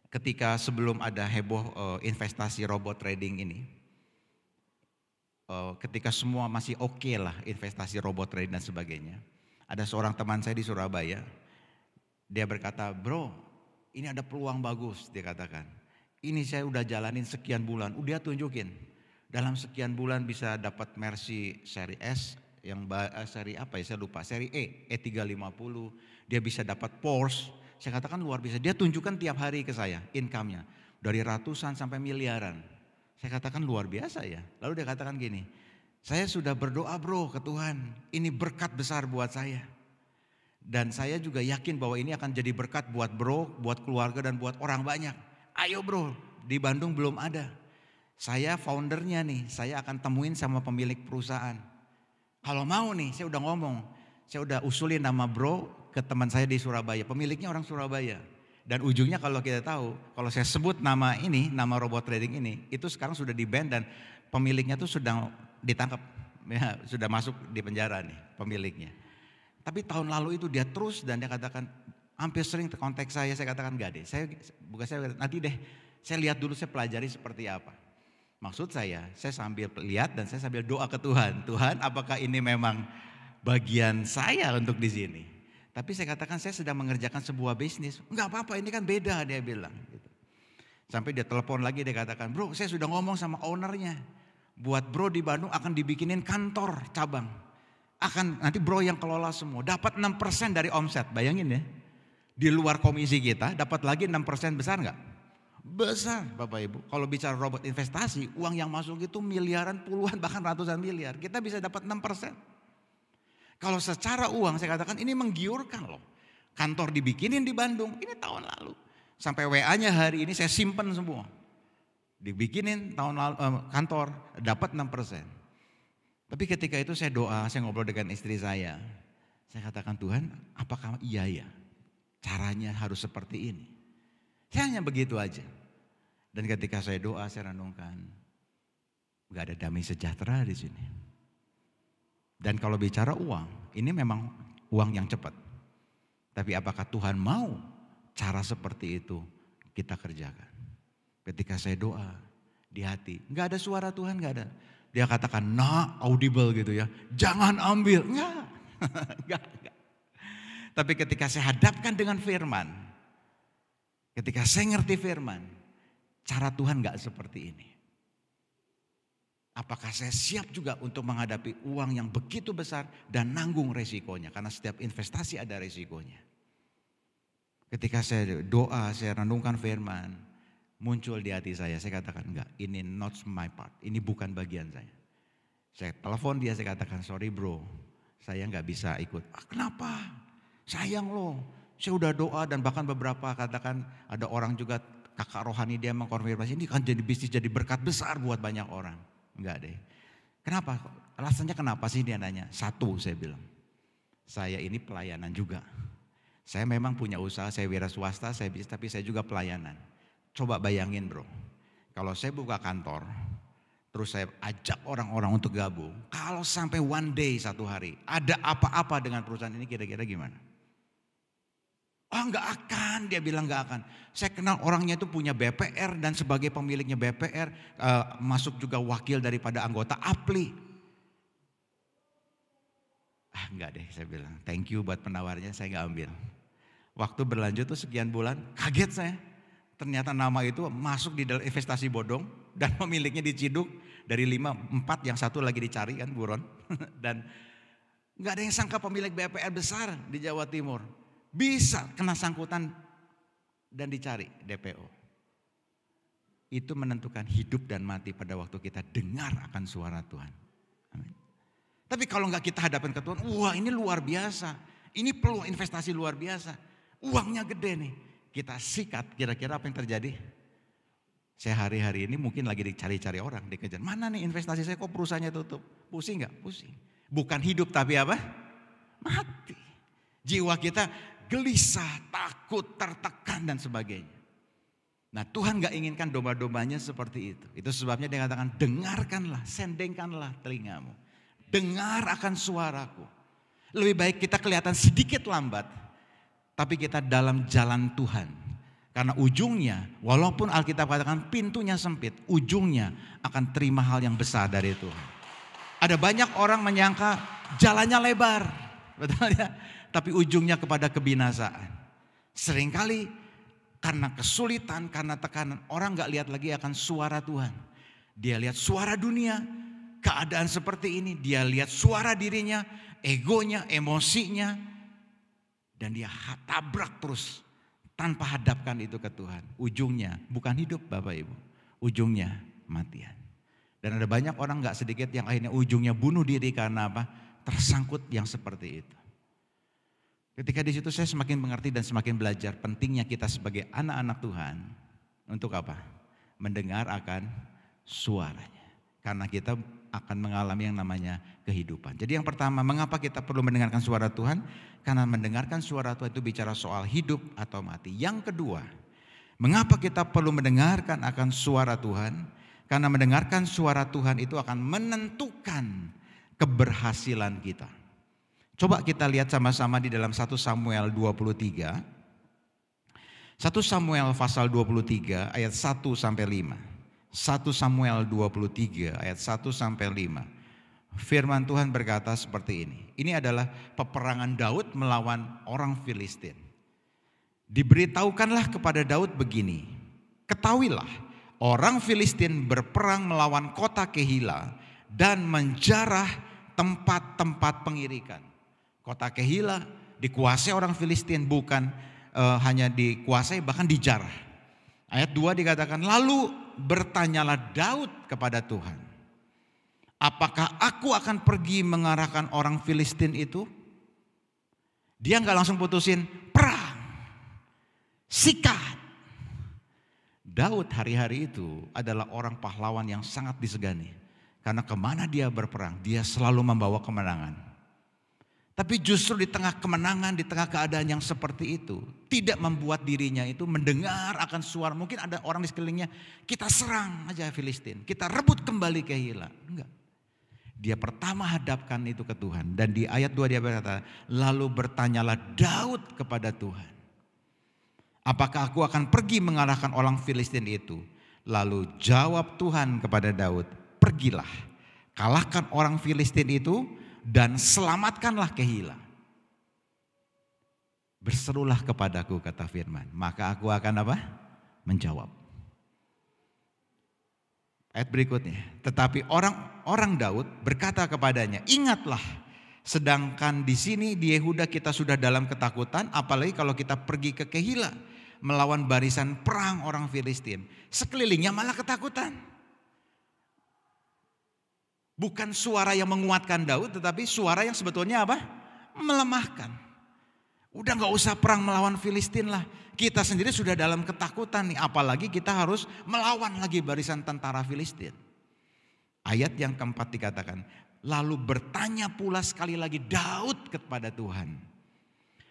ketika sebelum ada heboh investasi robot trading ini, ketika semua masih oke lah investasi robot trading dan sebagainya, ada seorang teman saya di Surabaya, dia berkata, bro, ini ada peluang bagus, dia katakan. Ini saya udah jalanin sekian bulan, udah tunjukin. Dalam sekian bulan bisa dapat Mercy seri S, yang seri apa ya saya lupa, seri E350, dia bisa dapat Porsche. Saya katakan luar biasa, dia tunjukkan tiap hari ke saya income-nya. Dari ratusan sampai miliaran. Saya katakan luar biasa ya. Lalu dia katakan gini, saya sudah berdoa bro ke Tuhan, ini berkat besar buat saya. Dan saya juga yakin bahwa ini akan jadi berkat buat bro, buat keluarga dan buat orang banyak. Ayo bro, di Bandung belum ada. Saya foundernya nih, saya akan temuin sama pemilik perusahaan. Kalau mau nih, saya udah ngomong, saya udah usulin nama bro ke teman saya di Surabaya. Pemiliknya orang Surabaya. Dan ujungnya kalau kita tahu, kalau saya sebut nama ini, nama robot trading ini, itu sekarang sudah di-ban dan pemiliknya tuh sedang ditangkap. Ya, sudah masuk di penjara nih pemiliknya. Tapi tahun lalu itu dia terus dan dia katakan, hampir sering kontak saya katakan enggak deh. Nanti deh, saya lihat dulu, saya pelajari seperti apa. Maksud saya sambil lihat dan saya sambil doa ke Tuhan. Tuhan, apakah ini memang bagian saya untuk di sini? Tapi saya katakan saya sedang mengerjakan sebuah bisnis. Enggak apa-apa, ini kan beda, dia bilang. Gitu. Sampai dia telepon lagi, dia katakan, bro saya sudah ngomong sama ownernya. Buat bro di Bandung akan dibikinin kantor cabang. Nanti bro yang kelola semua. Dapat 6% dari omset, bayangin ya. Di luar komisi kita dapat lagi 6%, besar enggak? Besar Bapak Ibu. Kalau bicara robot investasi, uang yang masuk itu miliaran, puluhan, bahkan ratusan miliar. Kita bisa dapat 6%. Kalau secara uang saya katakan ini menggiurkan loh. Kantor dibikinin di Bandung, ini tahun lalu. Sampai WA-nya hari ini saya simpen semua. Dibikinin tahun lalu kantor, dapat 6%. Tapi ketika itu saya doa, saya ngobrol dengan istri saya. Saya katakan, Tuhan apakah iya ya caranya harus seperti ini? Saya hanya begitu aja. Dan ketika saya doa, saya renungkan, gak ada damai sejahtera di sini. Dan kalau bicara uang, ini memang uang yang cepat. Tapi apakah Tuhan mau cara seperti itu kita kerjakan? Ketika saya doa di hati, gak ada suara Tuhan, gak ada. Dia katakan, nah audible gitu ya, jangan ambil. Enggak. Tapi ketika saya hadapkan dengan firman, ketika saya ngerti firman, cara Tuhan gak seperti ini. Apakah saya siap juga untuk menghadapi uang yang begitu besar dan nanggung resikonya? Karena setiap investasi ada resikonya. Ketika saya doa, saya renungkan firman, muncul di hati saya katakan enggak, ini not my part, ini bukan bagian saya. Saya telepon dia, saya katakan sorry bro, saya nggak bisa ikut. Kenapa? Sayang loh, saya udah doa dan bahkan beberapa katakan ada orang juga kakak rohani dia mengkonfirmasi ini kan jadi bisnis, jadi berkat besar buat banyak orang. Enggak deh. Kenapa? Alasannya kenapa sih dia nanya? Satu saya bilang, saya ini pelayanan juga. Saya memang punya usaha, saya wira swasta, saya bisnis, tapi saya juga pelayanan. Coba bayangin bro, kalau saya buka kantor, terus saya ajak orang-orang untuk gabung, kalau sampai one day satu hari ada apa-apa dengan perusahaan ini kira-kira gimana? Oh enggak akan, dia bilang enggak akan. Saya kenal orangnya itu punya BPR dan sebagai pemiliknya BPR masuk juga wakil daripada anggota APLI. Enggak deh, saya bilang thank you buat penawarnya, saya enggak ambil. Waktu berlanjut tuh sekian bulan, kaget saya. Ternyata nama itu masuk di dalam investasi bodong dan pemiliknya diciduk dari 5, 4 yang satu lagi dicari kan buron. Dan enggak ada yang sangka pemilik BPR besar di Jawa Timur bisa kena sangkutan dan dicari DPO. Itu menentukan hidup dan mati pada waktu kita dengar akan suara Tuhan. Amin. Tapi kalau enggak kita hadapin ke Tuhan, wah ini luar biasa. Ini peluang investasi luar biasa. Uangnya gede nih. Kita sikat, kira-kira apa yang terjadi? Saya hari-hari ini mungkin lagi dicari-cari orang, dikejar. Mana nih investasi saya kok perusahaannya tutup? Pusing enggak? Pusing. Bukan hidup tapi apa? Mati. Jiwa kita gelisah, takut, tertekan dan sebagainya. Nah Tuhan gak inginkan domba-dombanya seperti itu. Itu sebabnya dia katakan dengarkanlah, sendengkanlah telingamu. Dengar akan suaraku. Lebih baik kita kelihatan sedikit lambat, tapi kita dalam jalan Tuhan. Karena ujungnya, walaupun Alkitab katakan pintunya sempit, ujungnya akan terima hal yang besar dari Tuhan. Ada banyak orang menyangka jalannya lebar, betul ya? Tapi ujungnya kepada kebinasaan. Seringkali karena kesulitan, karena tekanan, orang gak lihat lagi akan suara Tuhan. Dia lihat suara dunia, keadaan seperti ini. Dia lihat suara dirinya, egonya, emosinya. Dan dia tabrak terus tanpa hadapkan itu ke Tuhan. Ujungnya bukan hidup Bapak Ibu, ujungnya kematian. Dan ada banyak orang gak sedikit yang akhirnya ujungnya bunuh diri karena apa? Tersangkut yang seperti itu. Ketika di situ saya semakin mengerti dan semakin belajar pentingnya kita sebagai anak-anak Tuhan untuk apa? Mendengar akan suaranya. Karena kita akan mengalami yang namanya kehidupan. Jadi yang pertama, mengapa kita perlu mendengarkan suara Tuhan? Karena mendengarkan suara Tuhan itu bicara soal hidup atau mati. Yang kedua, mengapa kita perlu mendengarkan akan suara Tuhan? Karena mendengarkan suara Tuhan itu akan menentukan keberhasilan kita. Coba kita lihat sama-sama di dalam 1 Samuel 23. 1 Samuel pasal 23 ayat 1 sampai 5. 1 Samuel 23 ayat 1 sampai 5. Firman Tuhan berkata seperti ini. Ini adalah peperangan Daud melawan orang Filistin. Diberitahukanlah kepada Daud begini. Ketahuilah, orang Filistin berperang melawan kota Kehila dan menjarah tempat-tempat pengirikan. Kota Kehila dikuasai orang Filistin, bukan hanya dikuasai, bahkan dijarah. Ayat 2 dikatakan, lalu bertanyalah Daud kepada Tuhan, apakah aku akan pergi mengarahkan orang Filistin itu? Dia gak langsung putusin, perang, sikat. Daud hari-hari itu adalah orang pahlawan yang sangat disegani. Karena kemana dia berperang, dia selalu membawa kemenangan. Tapi justru di tengah kemenangan, di tengah keadaan yang seperti itu, tidak membuat dirinya itu mendengar akan suara. Mungkin ada orang di sekelilingnya, kita serang aja Filistin, kita rebut kembali Kehila. Enggak. Dia pertama hadapkan itu ke Tuhan. Dan di ayat 2 dia berkata, lalu bertanyalah Daud kepada Tuhan, apakah aku akan pergi mengalahkan orang Filistin itu? Lalu jawab Tuhan kepada Daud, pergilah, kalahkan orang Filistin itu dan selamatkanlah Kehila. Berserulah kepadaku, kata firman, maka aku akan apa? Menjawab. Ayat berikutnya, tetapi orang Daud berkata kepadanya, ingatlah, sedangkan di sini di Yehuda kita sudah dalam ketakutan, apalagi kalau kita pergi ke Kehila melawan barisan perang orang Filistin, sekelilingnya malah ketakutan. Bukan suara yang menguatkan Daud, tetapi suara yang sebetulnya apa? Melemahkan. Udah gak usah perang melawan Filistin lah. Kita sendiri sudah dalam ketakutan nih, apalagi kita harus melawan lagi barisan tentara Filistin. Ayat yang keempat dikatakan, lalu bertanya pula sekali lagi Daud kepada Tuhan.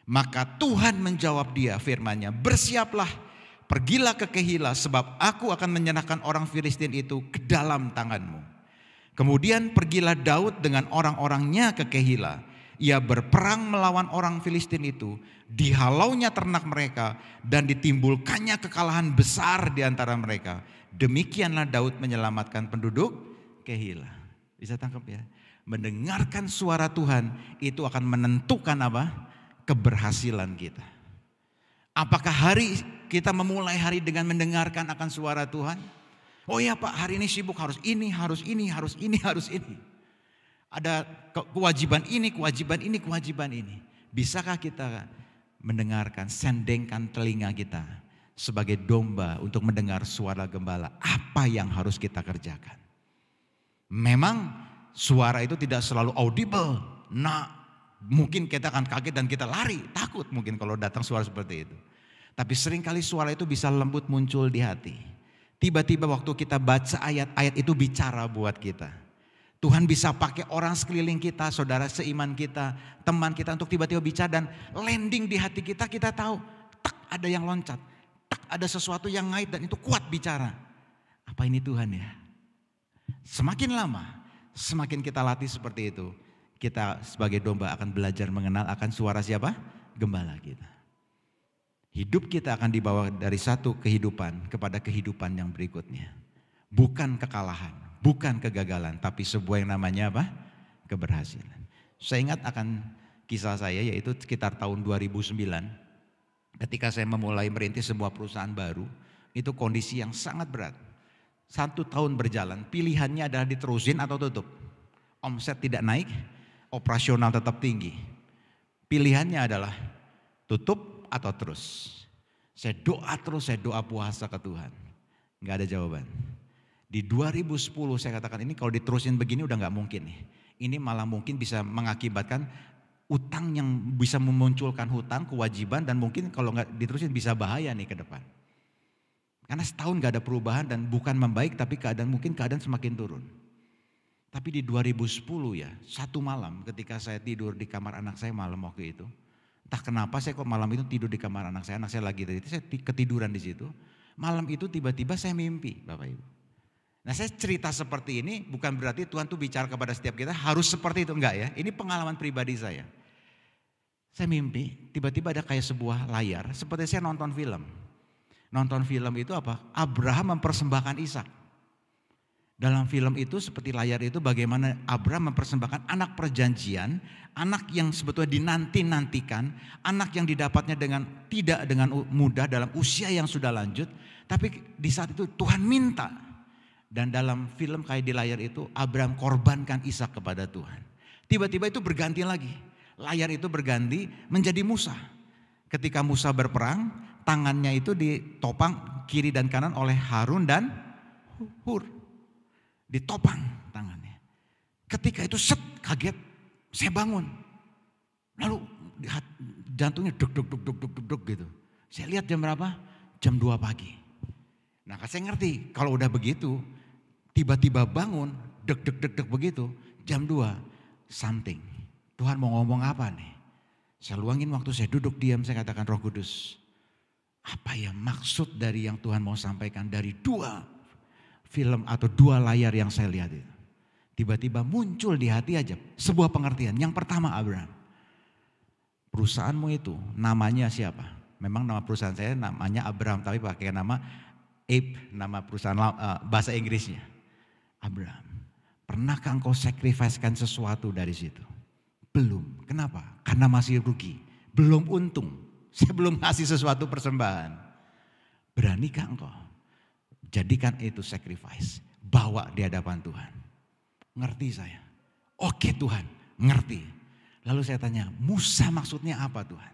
Maka Tuhan menjawab dia firman-Nya, bersiaplah, pergilah ke Kehila, sebab aku akan menyerahkan orang Filistin itu ke dalam tanganmu. Kemudian pergilah Daud dengan orang-orangnya ke Kehila. Ia berperang melawan orang Filistin itu, dihalaunya ternak mereka dan ditimbulkannya kekalahan besar di antara mereka. Demikianlah Daud menyelamatkan penduduk Kehila. Bisa tangkap ya? Mendengarkan suara Tuhan itu akan menentukan apa? Keberhasilan kita. Apakah hari kita memulai hari dengan mendengarkan akan suara Tuhan? Oh ya Pak, hari ini sibuk, harus ini, harus ini, harus ini, harus ini. Ada kewajiban ini, kewajiban ini, kewajiban ini. Bisakah kita mendengarkan, sendengkan telinga kita sebagai domba untuk mendengar suara gembala? Apa yang harus kita kerjakan? Memang suara itu tidak selalu audible. Nah, mungkin kita akan kaget dan kita lari, takut mungkin kalau datang suara seperti itu. Tapi seringkali suara itu bisa lembut muncul di hati. Tiba-tiba waktu kita baca ayat-ayat itu bicara buat kita. Tuhan bisa pakai orang sekeliling kita, saudara seiman kita, teman kita untuk tiba-tiba bicara dan landing di hati kita, kita tahu tak ada yang loncat, tak ada sesuatu yang ngait dan itu kuat bicara. Apa ini Tuhan ya? Semakin lama, semakin kita latih seperti itu, kita sebagai domba akan belajar mengenal akan suara siapa? Gembala kita. Hidup kita akan dibawa dari satu kehidupan kepada kehidupan yang berikutnya. Bukan kekalahan, bukan kegagalan, tapi sebuah yang namanya apa? Keberhasilan. Saya ingat akan kisah saya yaitu sekitar tahun 2009. Ketika saya memulai merintis sebuah perusahaan baru, itu kondisi yang sangat berat. 1 tahun berjalan, pilihannya adalah diterusin atau tutup. Omset tidak naik, operasional tetap tinggi. Pilihannya adalah tutup atau terus. Saya doa terus, saya doa puasa ke Tuhan. Gak ada jawaban. Di 2010 saya katakan ini kalau diterusin begini udah gak mungkin nih. Ini malah mungkin bisa mengakibatkan utang yang bisa memunculkan hutang, kewajiban dan mungkin kalau gak diterusin bisa bahaya nih ke depan. Karena setahun gak ada perubahan dan bukan membaik tapi mungkin keadaan semakin turun. Tapi di 2010 ya, satu malam ketika saya tidur di kamar anak saya malam waktu itu. Entah kenapa saya kok malam itu tidur di kamar anak saya lagi dari itu saya ketiduran di situ. Malam itu tiba-tiba saya mimpi Bapak Ibu. Nah saya cerita seperti ini bukan berarti Tuhan tuh bicara kepada setiap kita harus seperti itu, enggak ya. Ini pengalaman pribadi saya. Saya mimpi tiba-tiba ada kayak sebuah layar seperti saya nonton film. Nonton film itu apa? Abraham mempersembahkan Ishak. Dalam film itu seperti layar itu bagaimana Abraham mempersembahkan anak perjanjian, anak yang sebetulnya dinanti-nantikan, anak yang didapatnya tidak dengan mudah dalam usia yang sudah lanjut, tapi di saat itu Tuhan minta. Dan dalam film kayak di layar itu Abraham korbankan Ishak kepada Tuhan. Tiba-tiba itu berganti lagi. Layar itu berganti menjadi Musa. Ketika Musa berperang, tangannya itu ditopang kiri dan kanan oleh Harun dan Hur. Ditopang tangannya. Ketika itu kaget, saya bangun. Lalu jantungnya duk gitu. Saya lihat jam berapa? Jam 2 pagi. Nah saya ngerti kalau udah begitu, tiba-tiba bangun, dek begitu, jam 2, something. Tuhan mau ngomong apa nih? Saya luangin waktu saya duduk diam, saya katakan Roh Kudus. Apa ya maksud dari yang Tuhan mau sampaikan dari 2 film atau 2 layar yang saya lihat itu. Tiba-tiba muncul di hati aja sebuah pengertian. Yang pertama Abraham, perusahaanmu itu namanya siapa? Memang nama perusahaan saya namanya Abraham tapi pakai nama Abe, nama perusahaan bahasa Inggrisnya. Abraham, pernahkah engkau sacrifice-kan sesuatu dari situ? Belum. Kenapa? Karena masih rugi. Belum untung. Saya belum kasih sesuatu persembahan. Beranikah engkau? Jadikan itu sacrifice. bawa di hadapan Tuhan. Ngerti saya? Oke Tuhan, ngerti. Lalu saya tanya, Musa maksudnya apa Tuhan?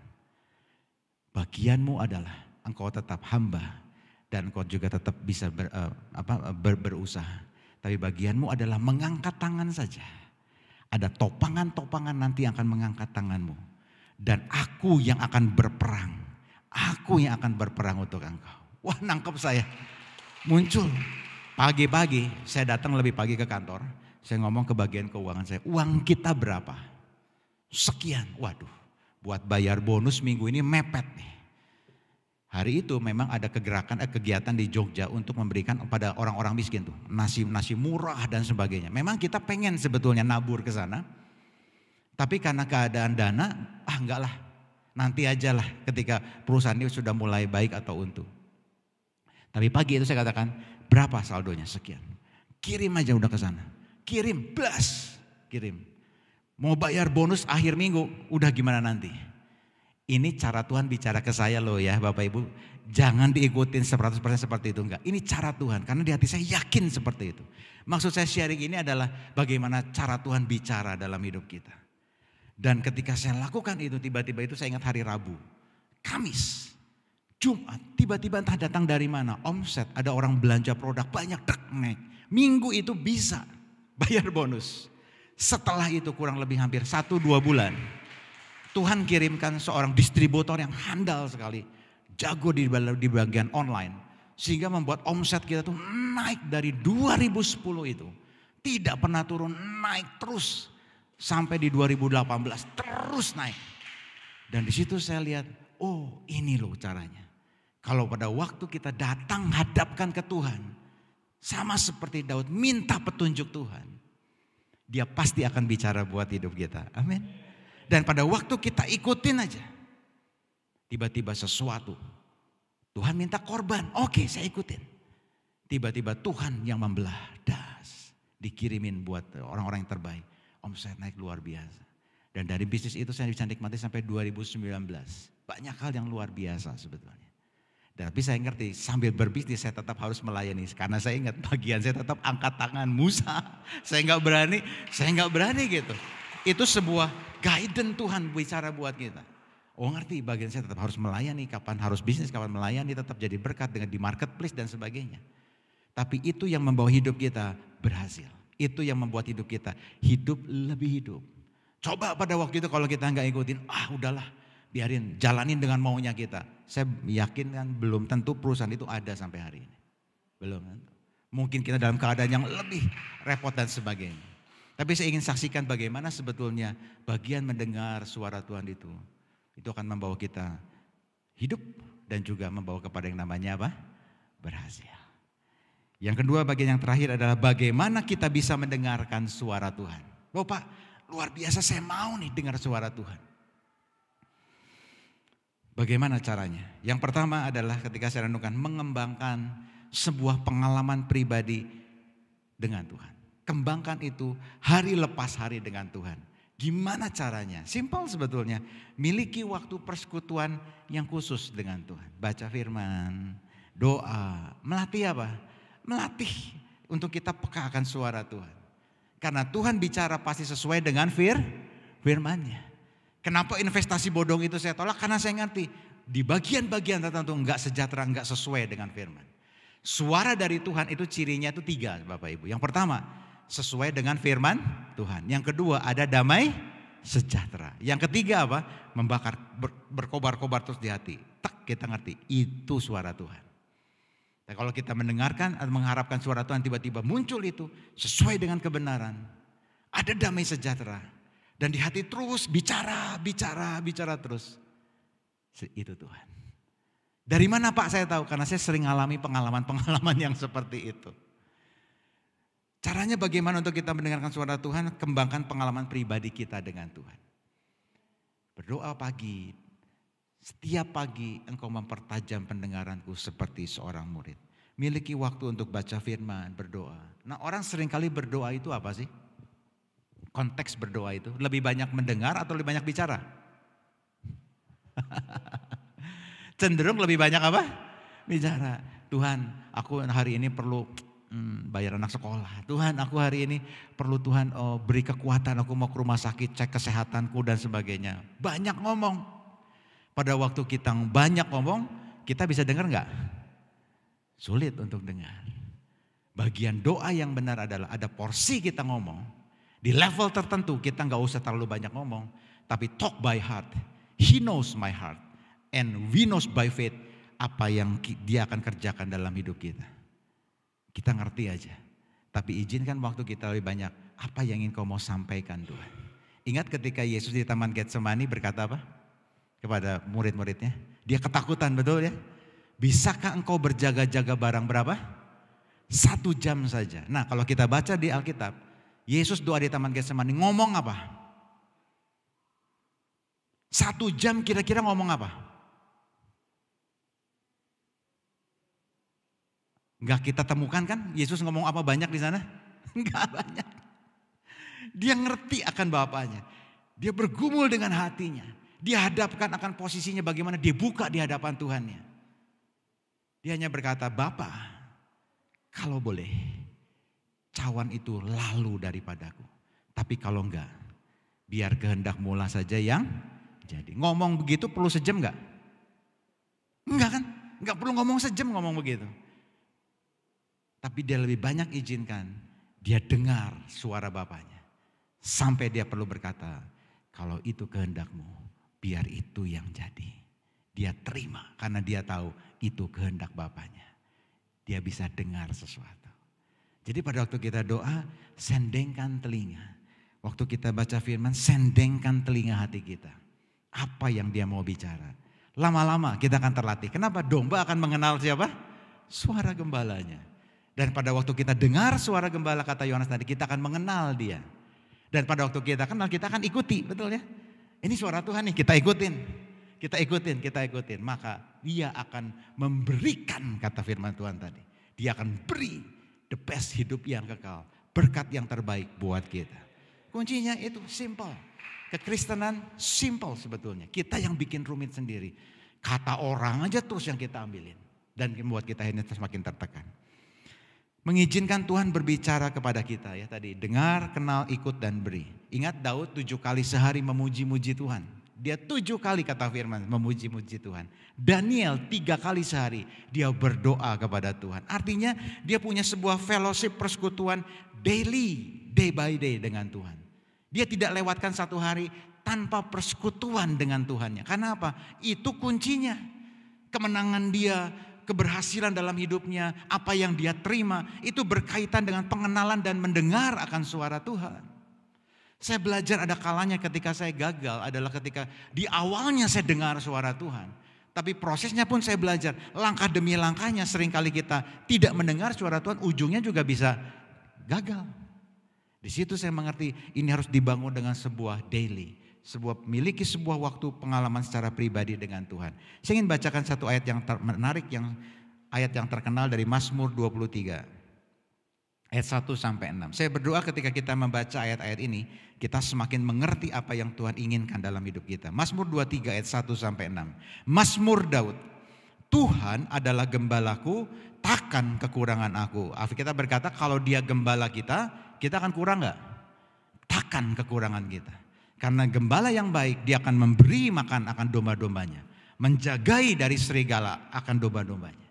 Bagianmu adalah engkau tetap hamba dan engkau juga tetap bisa berusaha. Tapi bagianmu adalah mengangkat tangan saja. Ada topangan-topangan nanti yang akan mengangkat tanganmu. Dan aku yang akan berperang. Aku yang akan berperang untuk engkau. Wah, nangkep saya. Muncul pagi-pagi, saya datang lebih pagi ke kantor. Saya ngomong ke bagian keuangan saya, uang kita berapa? Sekian, waduh. Buat bayar bonus minggu ini mepet nih. Hari itu memang ada kegiatan di Jogja untuk memberikan pada orang-orang miskin tuh. Nasi murah dan sebagainya. Memang kita pengen sebetulnya nabur ke sana. Tapi karena keadaan dana, enggak lah. Nanti aja lah ketika perusahaan ini sudah mulai baik atau untung. Tapi pagi itu saya katakan, berapa saldonya? Sekian. Kirim aja udah ke sana. Kirim, blast. Kirim. Mau bayar bonus akhir minggu, udah gimana nanti? Ini cara Tuhan bicara ke saya loh ya Bapak Ibu. Jangan diikutin 100% seperti itu, enggak. Ini cara Tuhan, karena di hati saya yakin seperti itu. Maksud saya sharing ini adalah bagaimana cara Tuhan bicara dalam hidup kita. Dan ketika saya lakukan itu, tiba-tiba itu saya ingat hari Rabu. Kamis, Jumat, tiba-tiba entah datang dari mana. Omset, ada orang belanja produk banyak, naik. Minggu itu bisa bayar bonus. Setelah itu kurang lebih hampir 1-2 bulan. Tuhan kirimkan seorang distributor yang handal sekali. Jago di bagian online. Sehingga membuat omset kita tuh naik dari 2010 itu. Tidak pernah turun, naik terus. Sampai di 2018 terus naik. Dan di situ saya lihat, oh ini loh caranya. Kalau pada waktu kita datang hadapkan ke Tuhan. Sama seperti Daud minta petunjuk Tuhan. Dia pasti akan bicara buat hidup kita. Amin. Dan pada waktu kita ikutin aja. Tiba-tiba sesuatu. Tuhan minta korban. Oke, saya ikutin. Tiba-tiba Tuhan yang membelah. Das. Dikirimin buat orang-orang yang terbaik. Omset naik luar biasa. Dan dari bisnis itu saya bisa nikmati sampai 2019. Banyak hal yang luar biasa sebetulnya. Tapi saya ngerti sambil berbisnis saya tetap harus melayani. Karena saya ingat bagian saya tetap angkat tangan Musa. Saya nggak berani gitu. Itu sebuah guidance Tuhan bicara buat kita. Oh ngerti bagian saya tetap harus melayani. Kapan harus bisnis, kapan melayani tetap jadi berkat dengan di marketplace dan sebagainya. Tapi itu yang membawa hidup kita berhasil. Itu yang membuat hidup kita hidup lebih hidup. Coba pada waktu itu kalau kita nggak ikutin, udahlah biarin jalanin dengan maunya kita. Saya yakin kan belum tentu perusahaan itu ada sampai hari ini. Belum tentu. Mungkin kita dalam keadaan yang lebih repot dan sebagainya. Tapi saya ingin saksikan bagaimana sebetulnya bagian mendengar suara Tuhan itu akan membawa kita hidup dan juga membawa kepada yang namanya apa? Berhasil. Yang kedua bagian yang terakhir adalah bagaimana kita bisa mendengarkan suara Tuhan. Bapak, luar biasa saya mau nih dengar suara Tuhan. Bagaimana caranya? Yang pertama adalah ketika saya renungkan mengembangkan sebuah pengalaman pribadi dengan Tuhan. Kembangkan itu hari lepas hari dengan Tuhan. Gimana caranya? Simpel sebetulnya. Miliki waktu persekutuan yang khusus dengan Tuhan. Baca firman, doa, melatih apa? Melatih untuk kita peka akan suara Tuhan. Karena Tuhan bicara pasti sesuai dengan firman-Nya. Kenapa investasi bodong itu saya tolak? Karena saya ngerti di bagian-bagian tertentu enggak sejahtera, enggak sesuai dengan firman. Suara dari Tuhan itu cirinya itu 3 Bapak Ibu. Yang pertama sesuai dengan firman Tuhan. Yang kedua ada damai sejahtera. Yang ketiga apa? Membakar berkobar-kobar terus di hati. Kita ngerti itu suara Tuhan. Nah, kalau kita mendengarkan atau mengharapkan suara Tuhan tiba-tiba muncul itu sesuai dengan kebenaran. Ada damai sejahtera. Dan di hati terus bicara terus. Itu Tuhan. Dari mana Pak saya tahu? Karena saya sering alami pengalaman-pengalaman yang seperti itu. Caranya bagaimana untuk kita mendengarkan suara Tuhan? Kembangkan pengalaman pribadi kita dengan Tuhan. Berdoa pagi. Setiap pagi engkau mempertajam pendengaranku seperti seorang murid. Miliki waktu untuk baca firman, berdoa. Nah orang seringkali berdoa itu apa sih? Konteks berdoa itu lebih banyak mendengar atau lebih banyak bicara? Cenderung lebih banyak apa? Bicara. Tuhan, aku hari ini perlu bayar anak sekolah. Tuhan, aku hari ini perlu Tuhan beri kekuatan, aku mau ke rumah sakit, cek kesehatanku dan sebagainya. Banyak ngomong. Pada waktu kita banyak ngomong, kita bisa dengar enggak? Sulit untuk dengar. Bagian doa yang benar adalah ada porsi kita ngomong. Di level tertentu kita enggak usah terlalu banyak ngomong. Tapi talk by heart. He knows my heart. And we knows by faith apa yang dia akan kerjakan dalam hidup kita. Kita ngerti aja. Tapi izinkan waktu kita lebih banyak. Apa yang ingin kau mau sampaikan Tuhan. Ingat ketika Yesus di Taman Getsemani berkata apa? Kepada murid-muridnya. Dia ketakutan, betul ya? Bisakah engkau berjaga-jaga barang berapa? 1 jam saja. Nah, kalau kita baca di Alkitab. Yesus doa di Taman Getsemani ngomong apa? 1 jam kira-kira ngomong apa? Enggak kita temukan kan Yesus ngomong apa banyak di sana? Enggak banyak. Dia ngerti akan Bapaknya. Dia bergumul dengan hatinya. Dia hadapkan akan posisinya bagaimana dia buka di hadapan Tuhannya. Dia hanya berkata, Bapa, kalau boleh cawan itu lalu daripadaku. Tapi kalau enggak, biar kehendak-Mu lah saja yang jadi. Ngomong begitu perlu sejam enggak? Enggak kan? Enggak perlu ngomong sejam ngomong begitu. Tapi dia lebih banyak izinkan, dia dengar suara Bapaknya. Sampai dia perlu berkata, kalau itu kehendak-Mu, biar itu yang jadi. Dia terima karena dia tahu itu kehendak Bapaknya. Dia bisa dengar sesuatu. Jadi pada waktu kita doa, sendengkan telinga. Waktu kita baca firman, sendengkan telinga hati kita. Apa yang dia mau bicara. Lama-lama kita akan terlatih. Kenapa? Domba akan mengenal siapa? Suara gembalanya. Dan pada waktu kita dengar suara gembala, kata Yohanes tadi, kita akan mengenal dia. Dan pada waktu kita kenal, kita akan ikuti, betul ya? Ini suara Tuhan nih, kita ikutin. Kita ikutin. Maka dia akan memberikan, kata firman Tuhan tadi. Dia akan beri the best hidup yang kekal. Berkat yang terbaik buat kita. Kuncinya itu simple. Kekristenan simple sebetulnya. Kita yang bikin rumit sendiri. Kata orang aja terus yang kita ambilin. Dan membuat kita ini semakin tertekan. Mengizinkan Tuhan berbicara kepada kita ya tadi. Dengar, kenal, ikut dan beri. Ingat Daud 7 kali sehari memuji-muji Tuhan. Dia 7 kali kata firman memuji-muji Tuhan. Daniel 3 kali sehari dia berdoa kepada Tuhan. Artinya dia punya sebuah fellowship persekutuan daily, day by day dengan Tuhan. Dia tidak lewatkan satu hari tanpa persekutuan dengan Tuhannya. Karena apa? Itu kuncinya. Kemenangan dia, keberhasilan dalam hidupnya, apa yang dia terima, itu berkaitan dengan pengenalan dan mendengar akan suara Tuhan. Saya belajar ada kalanya ketika saya gagal adalah ketika di awalnya saya dengar suara Tuhan. Tapi prosesnya pun saya belajar, langkah demi langkahnya seringkali kita tidak mendengar suara Tuhan, ujungnya juga bisa gagal. Di situ saya mengerti ini harus dibangun dengan sebuah daily. Miliki sebuah waktu pengalaman secara pribadi dengan Tuhan. Saya ingin bacakan satu ayat yang menarik, ayat yang terkenal dari Mazmur 23. Ayat 1 sampai 6. Saya berdoa ketika kita membaca ayat-ayat ini, kita semakin mengerti apa yang Tuhan inginkan dalam hidup kita. Mazmur 23 ayat 1 sampai 6. Mazmur Daud. Tuhan adalah gembalaku, takkan kekurangan aku. Kita berkata kalau dia gembala kita akan kurang enggak? Takkan kekurangan kita. Karena gembala yang baik dia akan memberi makan akan domba-dombanya. Menjagai dari serigala akan domba-dombanya.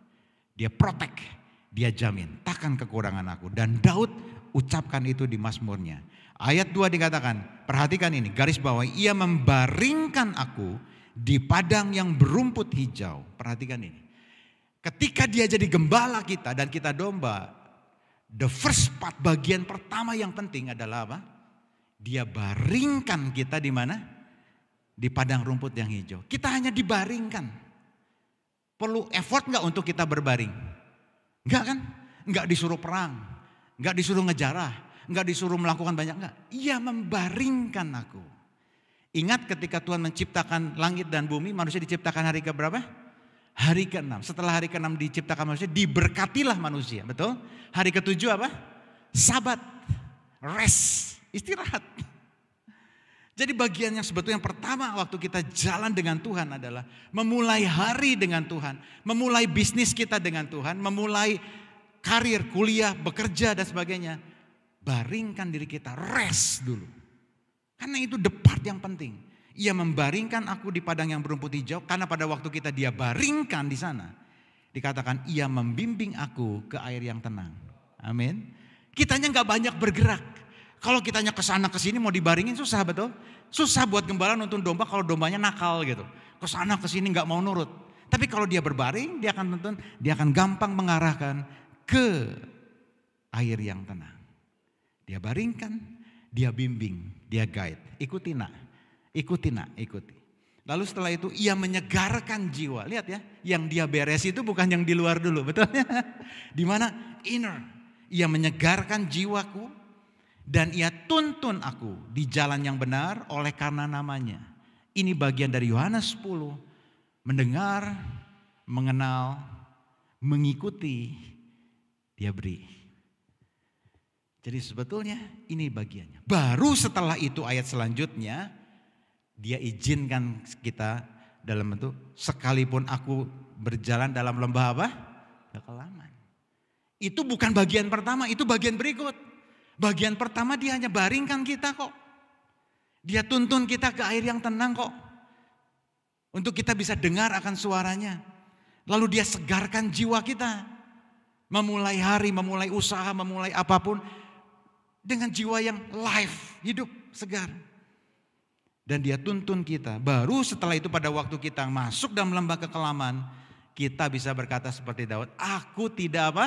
Dia protect, dia jamin. Takkan kekurangan aku. Dan Daud ucapkan itu di Mazmurnya. Ayat 2 dikatakan, perhatikan ini, garis bawah. Ia membaringkan aku di padang yang berumput hijau. Perhatikan ini. Ketika dia jadi gembala kita dan kita domba, the first part, bagian pertama yang penting adalah apa? Dia baringkan kita di mana? Di padang rumput yang hijau. Kita hanya dibaringkan. Perlu effort enggak untuk kita berbaring? Enggak kan? Enggak disuruh perang. Enggak disuruh ngejarah. Enggak disuruh melakukan banyak. Enggak. Ia membaringkan aku. Ingat ketika Tuhan menciptakan langit dan bumi, manusia diciptakan hari keberapa? Hari ke-6. Setelah hari ke-6 diciptakan manusia, diberkatilah manusia. Betul? Hari ke-7 apa? Sabat. Rest. Istirahat. Jadi bagian yang sebetulnya yang pertama waktu kita jalan dengan Tuhan adalah memulai hari dengan Tuhan. Memulai bisnis kita dengan Tuhan. Memulai karir, kuliah, bekerja dan sebagainya. Baringkan diri kita, rest dulu. Karena itu the part yang penting. Ia membaringkan aku di padang yang berumput hijau, karena pada waktu kita dia baringkan di sana, dikatakan ia membimbing aku ke air yang tenang. Amin. Kitanya nggak banyak bergerak. Kalau kitanya kesana kesini mau dibaringin susah, betul? Susah buat gembala nuntun domba kalau dombanya nakal gitu. Kesana kesini nggak mau nurut. Tapi kalau dia berbaring, dia akan nuntun, dia akan gampang mengarahkan ke air yang tenang. Dia baringkan, dia bimbing, dia guide. Ikuti nak, ikuti nak, ikuti. Lalu setelah itu ia menyegarkan jiwa. Lihat ya, yang dia beres itu bukan yang di luar dulu, betul ya? Di mana? Inner. Ia menyegarkan jiwaku dan ia tuntun aku di jalan yang benar oleh karena namanya. Ini bagian dari Yohanes 10. Mendengar, mengenal, mengikuti, dia beri. Jadi sebetulnya ini bagiannya. Baru setelah itu ayat selanjutnya, dia izinkan kita dalam bentuk sekalipun aku berjalan dalam lembah apa? Kekelaman. Itu bukan bagian pertama, itu bagian berikut. Bagian pertama dia hanya baringkan kita kok. Dia tuntun kita ke air yang tenang kok. Untuk kita bisa dengar akan suaranya. Lalu dia segarkan jiwa kita. Memulai hari, memulai usaha, memulai apapun. Dengan jiwa yang live, hidup, segar. Dan dia tuntun kita. Baru setelah itu pada waktu kita masuk dalam lembah kekelaman, kita bisa berkata seperti Daud, aku tidak apa?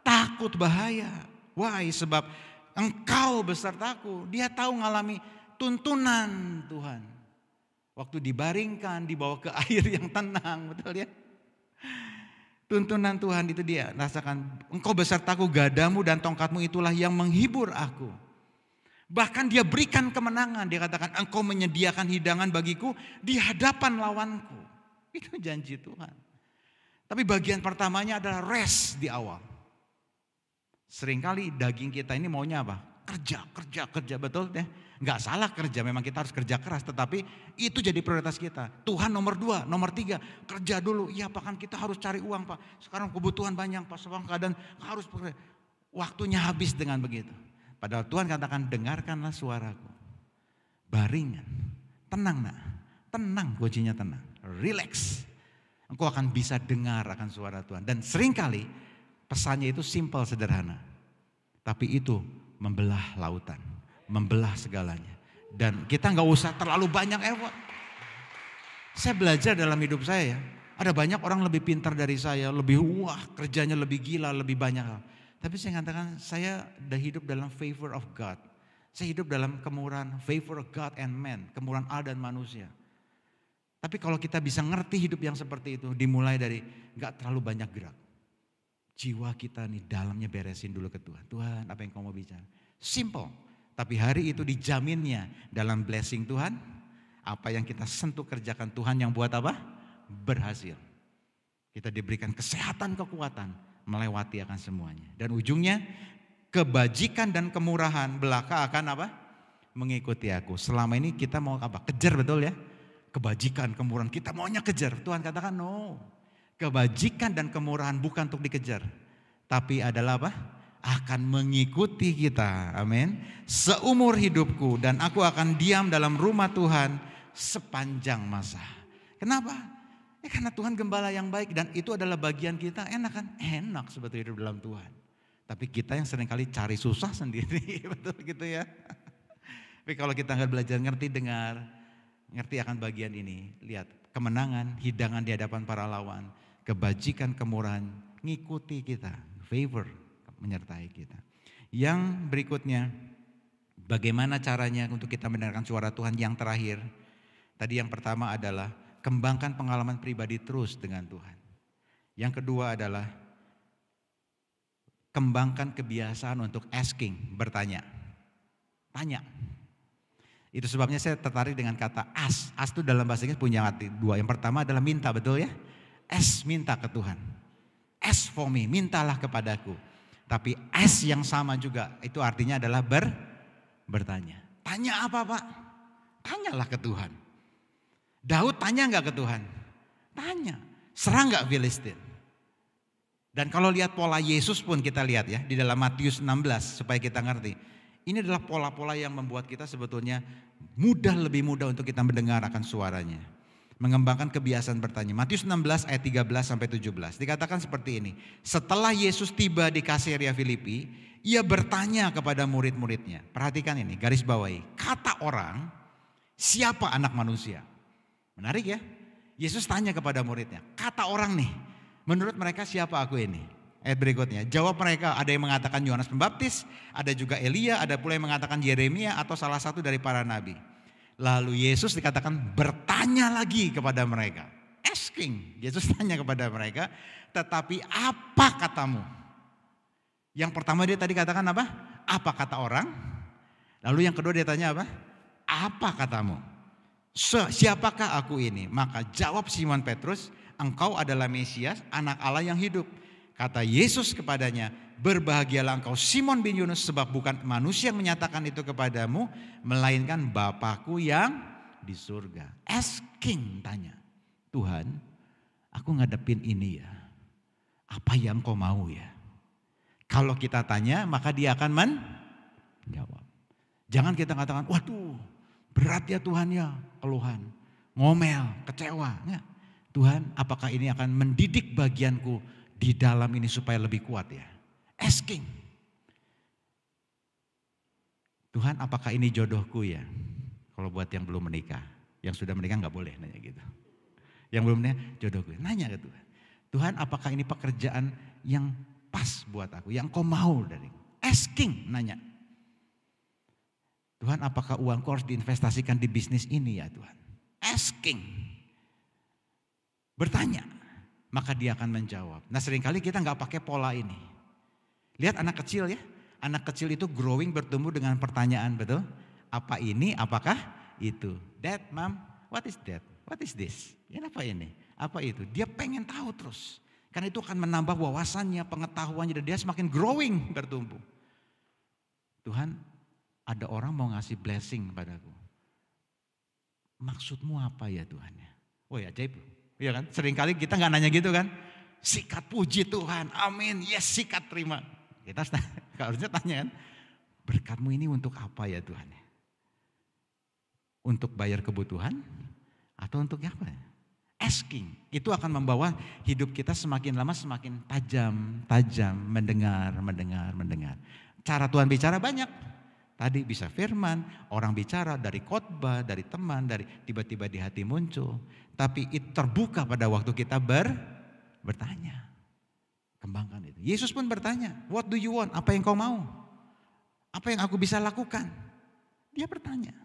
Takut bahaya. Why? Sebab engkau besertaku. Dia tahu mengalami tuntunan Tuhan. Waktu dibaringkan, dibawa ke air yang tenang, betul ya? Tuntunan Tuhan itu dia rasakan, engkau besertaku, gadamu dan tongkatmu itulah yang menghibur aku. Bahkan dia berikan kemenangan, dia katakan engkau menyediakan hidangan bagiku di hadapan lawanku. Itu janji Tuhan. Tapi bagian pertamanya adalah rest di awal. Seringkali daging kita ini maunya apa? Kerja, betul ya? Enggak salah kerja, memang kita harus kerja keras, tetapi itu jadi prioritas kita. Tuhan nomor 2, nomor 3, kerja dulu. Iya Pak, kan kita harus cari uang Pak. Sekarang kebutuhan banyak Pak, sekarang keadaan harus bekerja. Waktunya habis dengan begitu. Padahal Tuhan katakan dengarkanlah suaraku. Baringan, tenang nak, tenang, kuncinya tenang. Relax, engkau akan bisa dengar akan suara Tuhan. Dan seringkali pesannya itu simple, sederhana. Tapi itu membelah lautan. Membelah segalanya. Dan kita nggak usah terlalu banyak effort. Saya belajar dalam hidup saya ya. Ada banyak orang lebih pintar dari saya. Lebih kerjanya lebih gila, lebih banyak hal. Tapi saya katakan saya udah hidup dalam favor of God. Saya hidup dalam kemurahan favor of God and man. Kemurahan Allah dan manusia. Tapi kalau kita bisa ngerti hidup yang seperti itu. Dimulai dari nggak terlalu banyak gerak. Jiwa kita nih dalamnya beresin dulu ke Tuhan. Tuhan apa yang kau mau bicara? Simple. Tapi hari itu dijaminnya dalam blessing Tuhan. Apa yang kita sentuh kerjakan Tuhan yang buat apa? Berhasil. Kita diberikan kesehatan, kekuatan. Melewati akan semuanya. Dan ujungnya kebajikan dan kemurahan belaka akan apa? Mengikuti aku. Selama ini kita mau apa? Kejar, betul ya? Kebajikan, kemurahan kita maunya kejar. Tuhan katakan no. Kebajikan dan kemurahan bukan untuk dikejar. Tapi adalah apa? Akan mengikuti kita, amin. Seumur hidupku dan aku akan diam dalam rumah Tuhan sepanjang masa. Kenapa? Karena Tuhan gembala yang baik dan itu adalah bagian kita. Enak kan? Enak sebetulnya hidup dalam Tuhan. Tapi kita yang seringkali cari susah sendiri, betul gitu ya. Tapi kalau kita nggak belajar ngerti, dengar, ngerti akan bagian ini, lihat kemenangan, hidangan di hadapan para lawan, kebajikan, kemurahan, ngikuti kita, favor menyertai kita. Yang berikutnya, bagaimana caranya untuk kita mendengarkan suara Tuhan yang terakhir? Tadi yang pertama adalah kembangkan pengalaman pribadi terus dengan Tuhan. Yang kedua adalah kembangkan kebiasaan untuk asking, bertanya. Tanya. Itu sebabnya saya tertarik dengan kata ask. Ask itu dalam bahasa Inggris punya arti dua. Yang pertama adalah minta, betul ya? Ask, minta ke Tuhan. Ask for me, mintalah kepadaku. Tapi ask yang sama juga, itu artinya adalah bertanya. Tanya apa Pak? Tanyalah ke Tuhan. Daud tanya enggak ke Tuhan? Tanya. Serang enggak Filistin? Dan kalau lihat pola Yesus pun kita lihat ya di dalam Matius 16 supaya kita ngerti. Ini adalah pola-pola yang membuat kita sebetulnya lebih mudah untuk kita mendengar akan suaranya. Mengembangkan kebiasaan bertanya. Matius 16 ayat 13 sampai 17. Dikatakan seperti ini. Setelah Yesus tiba di Kaisarea Filipi, ia bertanya kepada murid-muridnya. Perhatikan ini, garis bawahi. Kata orang, siapa anak manusia? Menarik ya. Yesus tanya kepada muridnya. Kata orang nih, menurut mereka siapa aku ini? Ayat berikutnya, jawab mereka, ada yang mengatakan Yohanes Pembaptis, ada juga Elia, ada pula yang mengatakan Yeremia atau salah satu dari para nabi. Lalu Yesus dikatakan bertanya lagi kepada mereka. Asking, Yesus tanya kepada mereka, tetapi apa katamu? Yang pertama dia tadi katakan apa? Apa kata orang? Lalu yang kedua dia tanya apa? Apa katamu? Siapakah aku ini? Maka jawab Simon Petrus, engkau adalah Mesias, anak Allah yang hidup. Kata Yesus kepadanya, berbahagialah engkau Simon bin Yunus, sebab bukan manusia yang menyatakan itu kepadamu, melainkan Bapakku yang di surga. Asking, tanya, Tuhan, aku ngadepin ini ya, apa yang kau mau ya? Kalau kita tanya maka dia akan menjawab. Jangan kita katakan, waduh berat ya Tuhan ya, keluhan, ngomel, kecewa. Nggak. Tuhan, apakah ini akan mendidik bagianku di dalam ini supaya lebih kuat ya? Asking. Tuhan, apakah ini jodohku ya? Kalau buat yang belum menikah, yang sudah menikah nggak boleh nanya gitu. Yang belum menikah, jodohku. Nanya ke Tuhan. Tuhan, apakah ini pekerjaan yang pas buat aku, yang kau mau dari? Asking, nanya. Tuhan, apakah uangku harus diinvestasikan di bisnis ini ya Tuhan? Asking. Bertanya, maka dia akan menjawab. Nah seringkali kita nggak pakai pola ini. Lihat anak kecil ya. Anak kecil itu growing, bertumbuh dengan pertanyaan, betul? Apa ini, apakah itu? Dad, mom, what is that? What is this? Ini apa ini? Apa itu? Dia pengen tahu terus. Karena itu akan menambah wawasannya, pengetahuannya, dan dia semakin growing, bertumbuh. Tuhan, ada orang mau ngasih blessing padaku. Maksudmu apa ya Tuhan? Oh ya, ajaib. Iya kan? Seringkali kita nggak nanya gitu kan? Sikat puji Tuhan, amin, yes sikat terima. Kita harusnya tanya kan, berkatmu ini untuk apa ya Tuhan? Untuk bayar kebutuhan atau untuk apa? Asking, itu akan membawa hidup kita semakin lama semakin tajam, mendengar. Cara Tuhan bicara banyak. Tadi bisa firman, orang bicara dari khotbah, dari teman, dari tiba-tiba di hati muncul. Tapi itu terbuka pada waktu kita bertanya. Kembangkan itu. Yesus pun bertanya, what do you want? Apa yang kau mau? Apa yang aku bisa lakukan? Dia bertanya.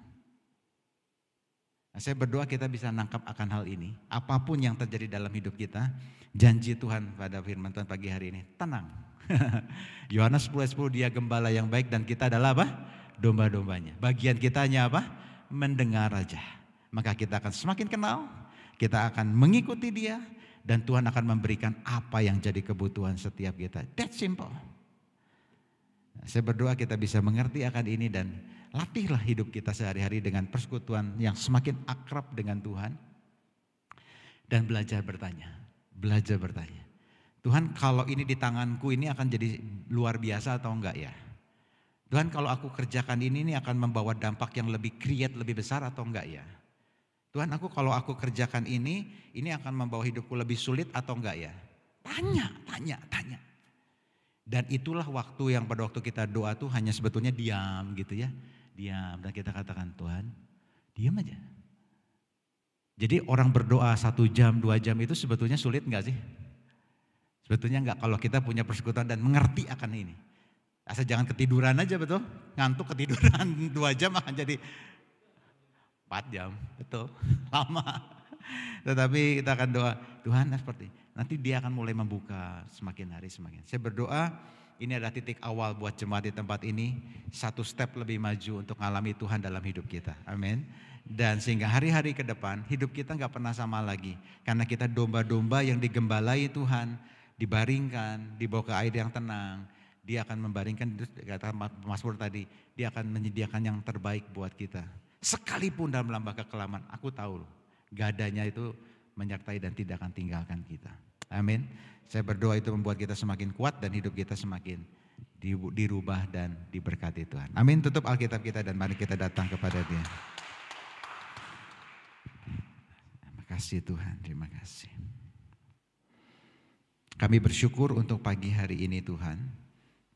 Nah, saya berdoa kita bisa nangkap akan hal ini. Apapun yang terjadi dalam hidup kita, janji Tuhan pada firman Tuhan pagi hari ini, tenang. Yohanes 10:10, dia gembala yang baik dan kita adalah apa? Domba-dombanya. Bagian kita hanya apa? Mendengar aja. Maka kita akan semakin kenal, kita akan mengikuti dia, dan Tuhan akan memberikan apa yang jadi kebutuhan setiap kita. That simple. Nah, saya berdoa kita bisa mengerti akan ini dan latihlah hidup kita sehari-hari dengan persekutuan yang semakin akrab dengan Tuhan. Dan belajar bertanya. Tuhan, kalau ini di tanganku ini akan jadi luar biasa atau enggak ya? Tuhan, kalau aku kerjakan ini akan membawa dampak yang lebih lebih besar atau enggak ya? Tuhan, kalau aku kerjakan ini akan membawa hidupku lebih sulit atau enggak ya? Tanya. Dan itulah waktu yang pada waktu kita doa tuh hanya sebetulnya diam gitu ya. Diam dan kita katakan, Tuhan diam aja. Jadi orang berdoa 1 jam, 2 jam itu sebetulnya sulit enggak sih? Sebetulnya enggak kalau kita punya persekutuan dan mengerti akan ini. Asal jangan ketiduran aja, betul? Ngantuk ketiduran 2 jam akan jadi 4 jam, betul, lama. Tetapi kita akan doa, Tuhan seperti nanti dia akan mulai membuka semakin hari semakin. Saya berdoa ini adalah titik awal buat jemaat di tempat ini, 1 step lebih maju untuk mengalami Tuhan dalam hidup kita, amin. Dan sehingga hari-hari ke depan hidup kita gak pernah sama lagi. Karena kita domba-domba yang digembalai Tuhan, dibaringkan, dibawa ke air yang tenang. Dia akan membaringkan, kata Mazmur tadi, dia akan menyediakan yang terbaik buat kita. Sekalipun dalam lembah kekelaman, aku tahu gadanya itu menyertai dan tidak akan tinggalkan kita. Amin. Saya berdoa itu membuat kita semakin kuat dan hidup kita semakin dirubah dan diberkati Tuhan. Amin. Tutup Alkitab kita dan mari kita datang kepada Dia. Terima kasih Tuhan, terima kasih. Kami bersyukur untuk pagi hari ini Tuhan,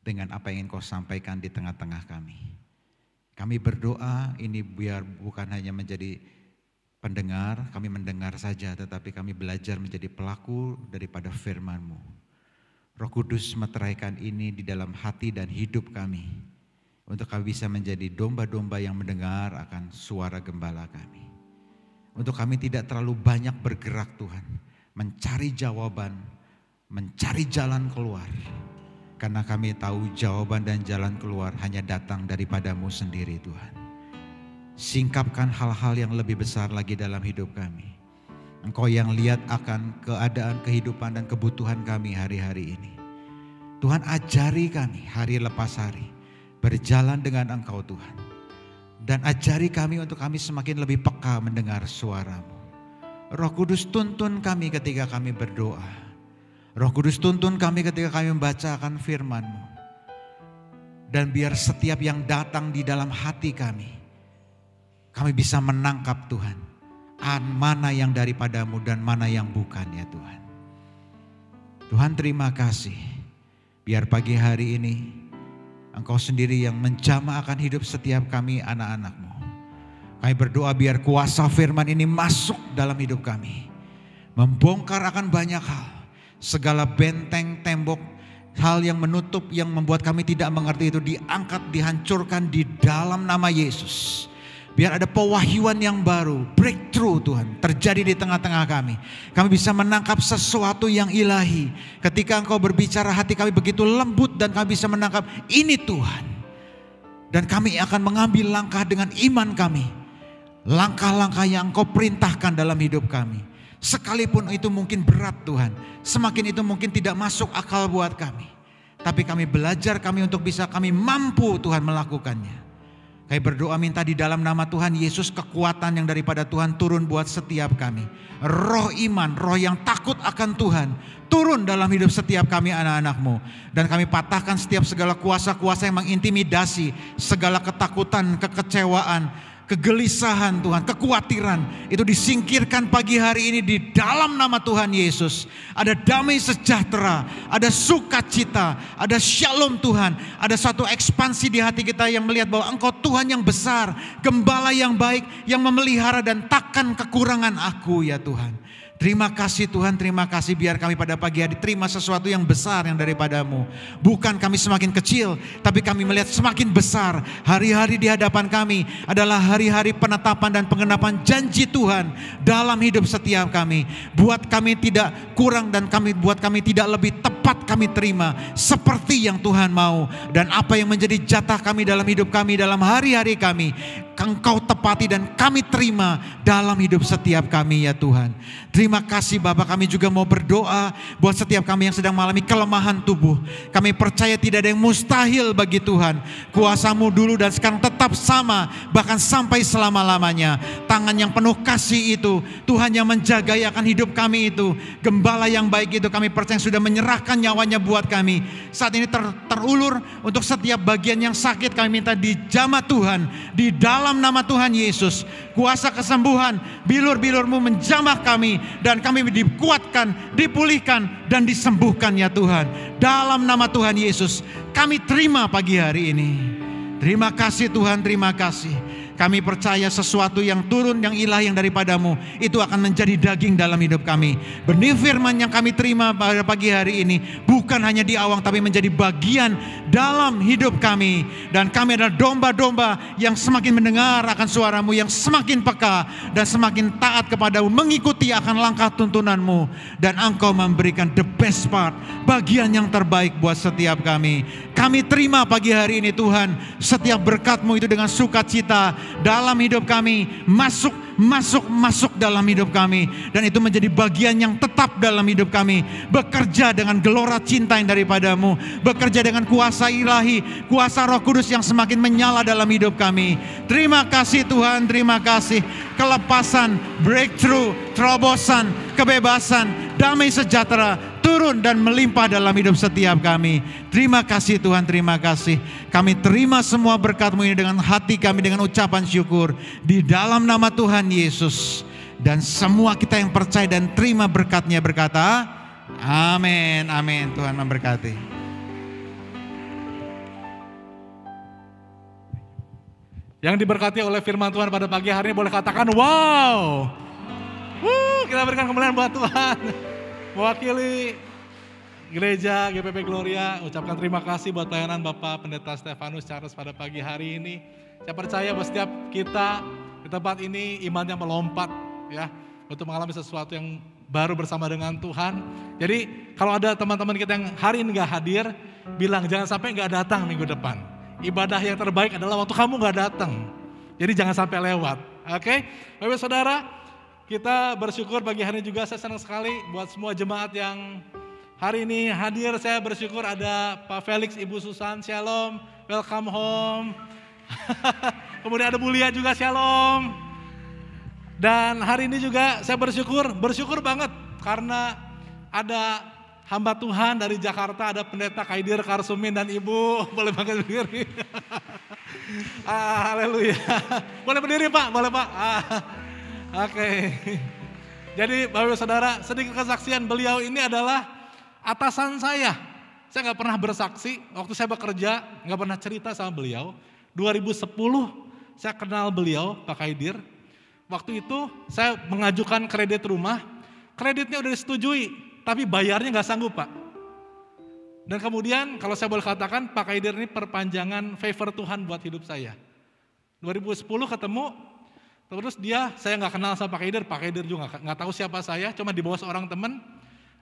dengan apa yang Engkau sampaikan di tengah-tengah kami. Kami berdoa ini biar bukan hanya menjadi pendengar, kami mendengar saja, tetapi kami belajar menjadi pelaku daripada firman-Mu. Roh Kudus meteraikan ini di dalam hati dan hidup kami, untuk kami bisa menjadi domba-domba yang mendengar akan suara gembala kami. Untuk kami tidak terlalu banyak bergerak Tuhan, mencari jawaban, mencari jalan keluar. Karena kami tahu jawaban dan jalan keluar hanya datang daripada-Mu sendiri Tuhan. Singkapkan hal-hal yang lebih besar lagi dalam hidup kami. Engkau yang lihat akan keadaan, kehidupan dan kebutuhan kami hari-hari ini. Tuhan ajari kami hari lepas hari berjalan dengan Engkau Tuhan. Dan ajari kami untuk kami semakin lebih peka mendengar suara-Mu. Roh Kudus tuntun kami ketika kami berdoa. Roh Kudus tuntun kami ketika kami membacakan firman-Mu. Dan biar setiap yang datang di dalam hati kami bisa menangkap Tuhan, mana yang daripada-Mu dan mana yang bukan ya Tuhan. Tuhan terima kasih, biar pagi hari ini Engkau sendiri yang menjamah akan hidup setiap kami anak-anak-Mu. Kami berdoa biar kuasa firman ini masuk dalam hidup kami, membongkar akan banyak hal, segala benteng, tembok, hal yang menutup, yang membuat kami tidak mengerti itu diangkat, dihancurkan di dalam nama Yesus. Biar ada pewahyuan yang baru, breakthrough Tuhan terjadi di tengah-tengah kami. Kami bisa menangkap sesuatu yang ilahi. Ketika Engkau berbicara hati kami begitu lembut dan kami bisa menangkap ini Tuhan. Dan kami akan mengambil langkah dengan iman kami. Langkah-langkah yang Engkau perintahkan dalam hidup kami. Sekalipun itu mungkin berat Tuhan. Semakin itu mungkin tidak masuk akal buat kami. Tapi kami belajar untuk bisa kami mampu Tuhan melakukannya. Kami berdoa minta di dalam nama Tuhan Yesus kekuatan yang daripada Tuhan turun buat setiap kami. Roh iman, roh yang takut akan Tuhan turun dalam hidup setiap kami anak-anak-Mu. Dan kami patahkan setiap segala kuasa-kuasa yang mengintimidasi, segala ketakutan, kekecewaan, kegelisahan Tuhan, kekhawatiran itu disingkirkan pagi hari ini di dalam nama Tuhan Yesus. Ada damai sejahtera, ada sukacita, ada shalom Tuhan. Ada satu ekspansi di hati kita yang melihat bahwa Engkau Tuhan yang besar, gembala yang baik, yang memelihara dan takkan kekurangan aku ya Tuhan. Terima kasih Tuhan, terima kasih biar kami pada pagi hari terima sesuatu yang besar yang daripada-Mu. Bukan kami semakin kecil, tapi kami melihat semakin besar. Hari-hari di hadapan kami adalah hari-hari penetapan dan pengenapan janji Tuhan dalam hidup setiap kami. Buat kami tidak kurang dan buat kami tidak lebih, tepat kami terima seperti yang Tuhan mau. Dan apa yang menjadi jatah kami dalam hidup kami, dalam hari-hari kami, Engkau tepati dan kami terima dalam hidup setiap kami ya Tuhan. Terima kasih Bapa, kami juga mau berdoa buat setiap kami yang sedang mengalami kelemahan tubuh. Kami percaya tidak ada yang mustahil bagi Tuhan. Kuasa-Mu dulu dan sekarang tetap sama, bahkan sampai selama-lamanya. Tangan yang penuh kasih itu, Tuhan yang menjaga akan hidup kami itu, gembala yang baik itu, kami percaya sudah menyerahkan nyawanya buat kami. Saat ini terulur untuk setiap bagian yang sakit, kami minta dijamah Tuhan di dalam nama Tuhan Yesus. Kuasa kesembuhan, bilur-bilur-Mu menjamah kami dan kami dikuatkan, dipulihkan dan disembuhkan ya Tuhan. Dalam nama Tuhan Yesus kami terima pagi hari ini. Terima kasih Tuhan, terima kasih. Kami percaya sesuatu yang turun, yang ilahi yang daripada-Mu itu akan menjadi daging dalam hidup kami. Benih firman yang kami terima pada pagi hari ini bukan hanya di awang, tapi menjadi bagian dalam hidup kami. Dan kami adalah domba-domba yang semakin mendengar akan suara-Mu, yang semakin peka dan semakin taat kepada-Mu, mengikuti akan langkah tuntunan-Mu. Dan Engkau memberikan the best part, bagian yang terbaik buat setiap kami. Kami terima pagi hari ini Tuhan, setiap berkat-Mu itu dengan sukacita dalam hidup kami, masuk dalam hidup kami, dan itu menjadi bagian yang tetap dalam hidup kami. Bekerja dengan gelora cinta yang daripada-Mu, bekerja dengan kuasa ilahi, kuasa Roh Kudus yang semakin menyala dalam hidup kami. Terima kasih Tuhan, terima kasih. Kelepasan, breakthrough, terobosan, kebebasan, damai sejahtera turun dan melimpah dalam hidup setiap kami. Terima kasih Tuhan, terima kasih. Kami terima semua berkat-Mu ini dengan hati kami, dengan ucapan syukur. Di dalam nama Tuhan Yesus. Dan semua kita yang percaya dan terima berkat-Nya berkata, amin, amin. Tuhan memberkati. Yang diberkati oleh firman Tuhan pada pagi hari ini boleh katakan wow. Kita berikan kemuliaan buat Tuhan. Mewakili gereja GPP Gloria, ucapkan terima kasih buat pelayanan Bapak Pendeta Stefanus Charles pada pagi hari ini. Saya percaya bahwa setiap kita di tempat ini imannya melompat ya, untuk mengalami sesuatu yang baru bersama dengan Tuhan. Jadi kalau ada teman-teman kita yang hari ini gak hadir, bilang jangan sampai gak datang minggu depan. Ibadah yang terbaik adalah waktu kamu gak datang. Jadi jangan sampai lewat. Oke? Bapak Saudara, kita bersyukur pagi hari ini juga. Saya senang sekali buat semua jemaat yang hari ini hadir. Saya bersyukur ada Pak Felix, Ibu Susan, Shalom, welcome home. Kemudian ada Bu Lia juga, Shalom. Dan hari ini juga saya bersyukur banget karena ada hamba Tuhan dari Jakarta, ada Pendeta Kaidir Karsumin dan Ibu. Boleh bangkit berdiri. Haleluya. Boleh berdiri Pak, boleh Pak. Oke. Jadi Bapak Saudara, sedikit kesaksian, beliau ini adalah atasan saya. Saya gak pernah bersaksi, waktu saya bekerja gak pernah cerita sama beliau. 2010 saya kenal beliau, Pak Kaidir. Waktu itu saya mengajukan kredit rumah, kreditnya udah disetujui. Tapi bayarnya gak sanggup Pak. Dan kemudian kalau saya boleh katakan Pak Kaidir ini perpanjangan favor Tuhan buat hidup saya. 2010 ketemu, terus saya gak kenal sama Pak Kaidir juga gak tahu siapa saya, cuma di bawah seorang teman.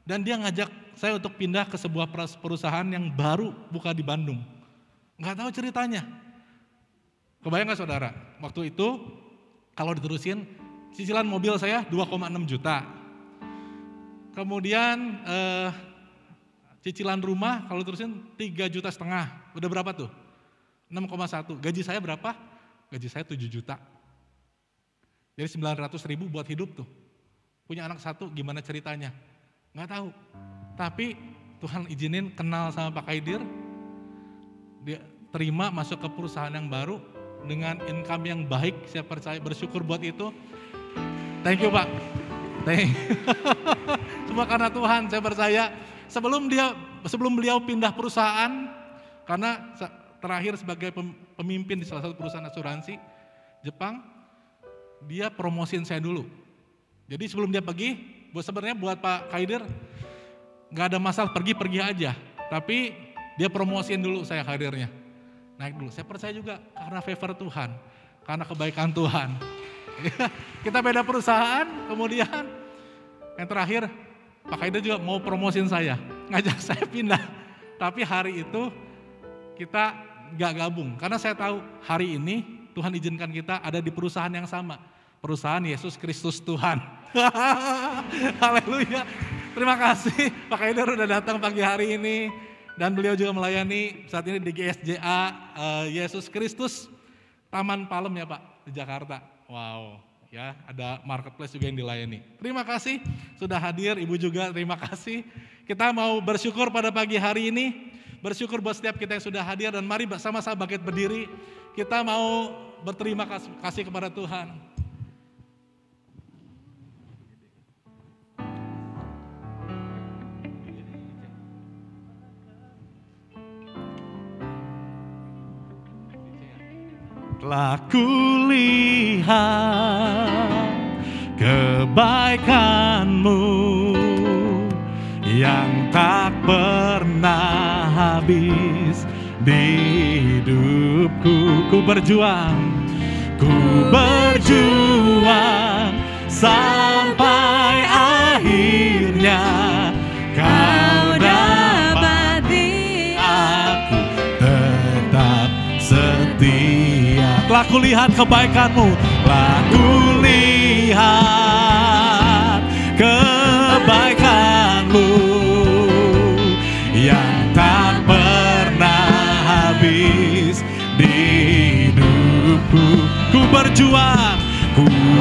Dan dia ngajak saya untuk pindah ke sebuah perusahaan yang baru buka di Bandung. Gak tahu ceritanya. Kebayang gak saudara, waktu itu kalau diterusin cicilan mobil saya 2,6 juta. Kemudian cicilan rumah kalau terusin 3,5 juta. Udah berapa tuh? 6,1. Gaji saya berapa? Gaji saya 7 juta. Jadi 900.000 buat hidup tuh. Punya anak satu gimana ceritanya? Nggak tahu. Tapi Tuhan izinin kenal sama Pak Kaidir. Dia terima masuk ke perusahaan yang baru dengan income yang baik. Saya percaya, bersyukur buat itu. Thank you Pak. Semua karena Tuhan, saya percaya. Sebelum beliau pindah perusahaan, karena terakhir sebagai pemimpin di salah satu perusahaan asuransi Jepang, dia promosiin saya dulu. Jadi sebelum dia pergi, sebenarnya buat Pak Kaidir nggak ada masalah, pergi aja. Tapi dia promosiin dulu saya karirnya, naik dulu. Saya percaya juga karena favor Tuhan, karena kebaikan Tuhan. Kita beda perusahaan, kemudian yang terakhir Pak Kaidir juga mau promosiin saya, ngajak saya pindah. Tapi hari itu kita gak gabung, karena saya tahu hari ini Tuhan izinkan kita ada di perusahaan yang sama. Perusahaan Yesus Kristus Tuhan. Haleluya. Terima kasih Pak Kaidir udah datang pagi hari ini. Dan beliau juga melayani saat ini di GSJA Yesus Kristus Taman Palem ya Pak, di Jakarta. Wow, ya ada marketplace juga yang dilayani. Terima kasih sudah hadir, Ibu juga terima kasih. Kita mau bersyukur pada pagi hari ini, bersyukur buat setiap kita yang sudah hadir dan mari sama-sama bangkit berdiri. Kita mau berterima kasih kepada Tuhan. Telah kulihat kebaikan-Mu yang tak pernah habis di hidupku. Ku berjuang sampai akhirnya Kau dapati aku tetap setia. Telah kulihat kebaikan-Mu, telah kulihat kebaikan-Mu yang tak pernah habis di hidupku. Ku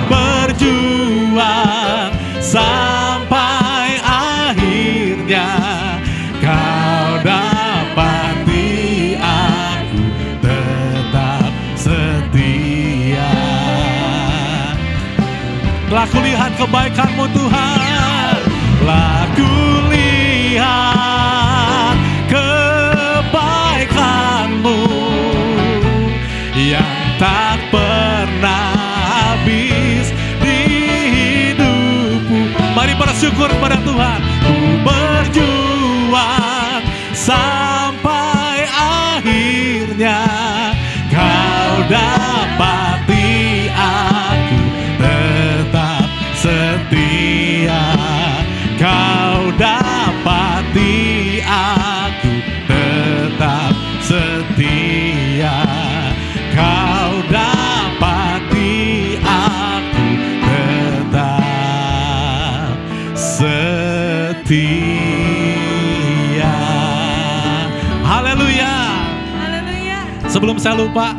berjuang sampai Telah kulihat kebaikan-Mu Tuhan. Telah kulihat kebaikan-Mu yang tak pernah habis di hidupku. Mari bersyukur kepada Tuhan. Ku berjuang sampai akhirnya Kau dapati aku tetap setia. Kau dapati aku tetap setia. Kau dapati aku tetap setia. Haleluya. Haleluya. Sebelum saya lupa,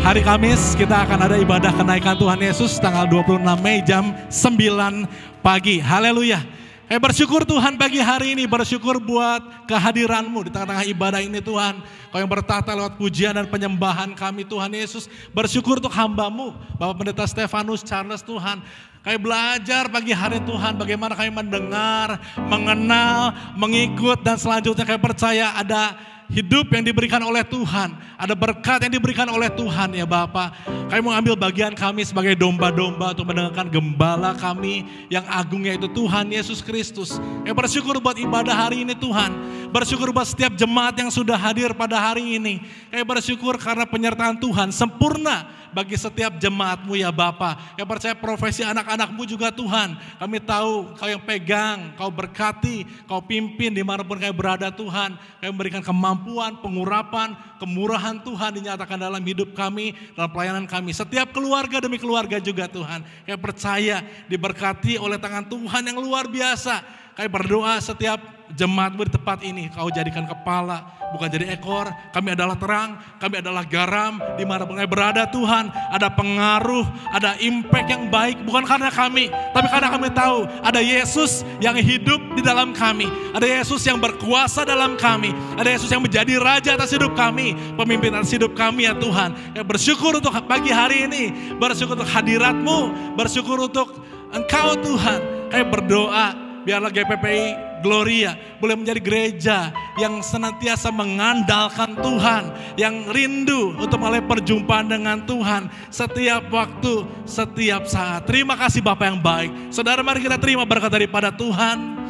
hari Kamis kita akan ada ibadah kenaikan Tuhan Yesus tanggal 26 Mei jam 9 pagi. Haleluya. Bersyukur Tuhan pagi hari ini, bersyukur buat kehadiran-Mu di tengah-tengah ibadah ini Tuhan. Kau yang bertata lewat pujian dan penyembahan kami Tuhan Yesus. Bersyukur untuk hamba-Mu, Bapak Pendeta Stefanus Charles Tuhan. Kami belajar pagi hari Tuhan bagaimana kami mendengar, mengenal, mengikut dan selanjutnya kami percaya ada hidup yang diberikan oleh Tuhan, ada berkat yang diberikan oleh Tuhan ya Bapa. Kami mengambil bagian kami sebagai domba-domba untuk mendengarkan gembala kami yang agung yaitu Tuhan Yesus Kristus. Kami bersyukur buat ibadah hari ini Tuhan, bersyukur buat setiap jemaat yang sudah hadir pada hari ini. Kami bersyukur karena penyertaan Tuhan sempurna bagi setiap jemaat-Mu ya Bapa. Kami percaya profesi anak-anak-Mu juga Tuhan. Kami tahu Kau yang pegang, Kau berkati, Kau pimpin dimanapun kami berada Tuhan. Kami memberikan kemampuan, pengurapan, kemurahan Tuhan dinyatakan dalam hidup kami, dalam pelayanan kami. Setiap keluarga demi keluarga juga Tuhan. Kami percaya diberkati oleh tangan Tuhan yang luar biasa. Kami berdoa setiap jemaat-Mu di tempat ini Kau jadikan kepala, bukan jadi ekor. Kami adalah terang, kami adalah garam dimanapun kami berada Tuhan. Ada pengaruh, ada impact yang baik bukan karena kami, tapi karena kami tahu ada Yesus yang hidup di dalam kami. Ada Yesus yang berkuasa dalam kami. Ada Yesus yang menjadi Raja atas hidup kami, pemimpin atas hidup kami ya Tuhan. Kami bersyukur untuk pagi hari ini, bersyukur untuk hadirat-Mu, bersyukur untuk Engkau Tuhan. Kami berdoa biarlah GPPI Gloria boleh menjadi gereja yang senantiasa mengandalkan Tuhan, yang rindu untuk mulai perjumpaan dengan Tuhan setiap waktu, setiap saat. Terima kasih Bapa yang baik. Saudara, mari kita terima berkat daripada Tuhan.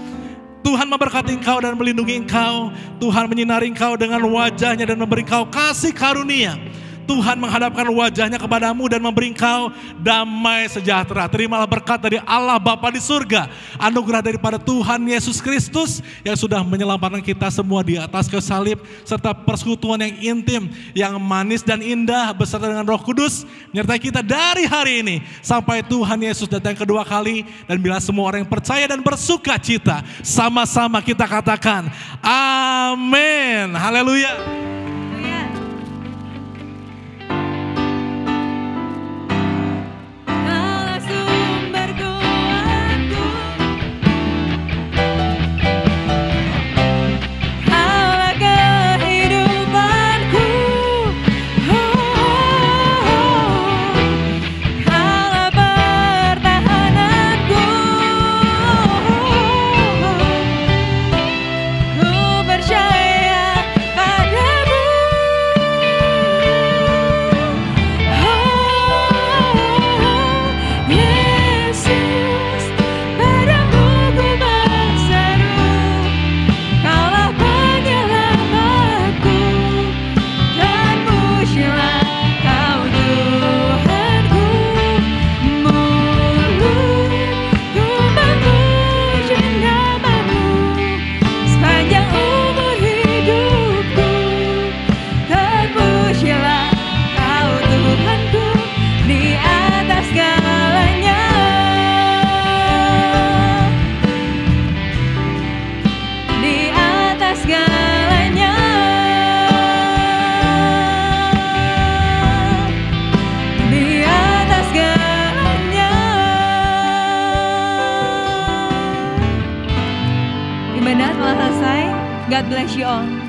Tuhan memberkati engkau dan melindungi engkau. Tuhan menyinari engkau dengan wajahnya dan memberi engkau kasih karunia. Tuhan menghadapkan wajahnya kepadamu dan memberi engkau damai sejahtera. Terimalah berkat dari Allah Bapa di surga, anugerah daripada Tuhan Yesus Kristus yang sudah menyelamatkan kita semua di atas kayu salib, serta persekutuan yang intim, yang manis dan indah beserta dengan Roh Kudus menyertai kita dari hari ini sampai Tuhan Yesus datang kedua kali. Dan bila semua orang yang percaya dan bersuka cita, sama-sama kita katakan amin. Haleluya. God bless you all.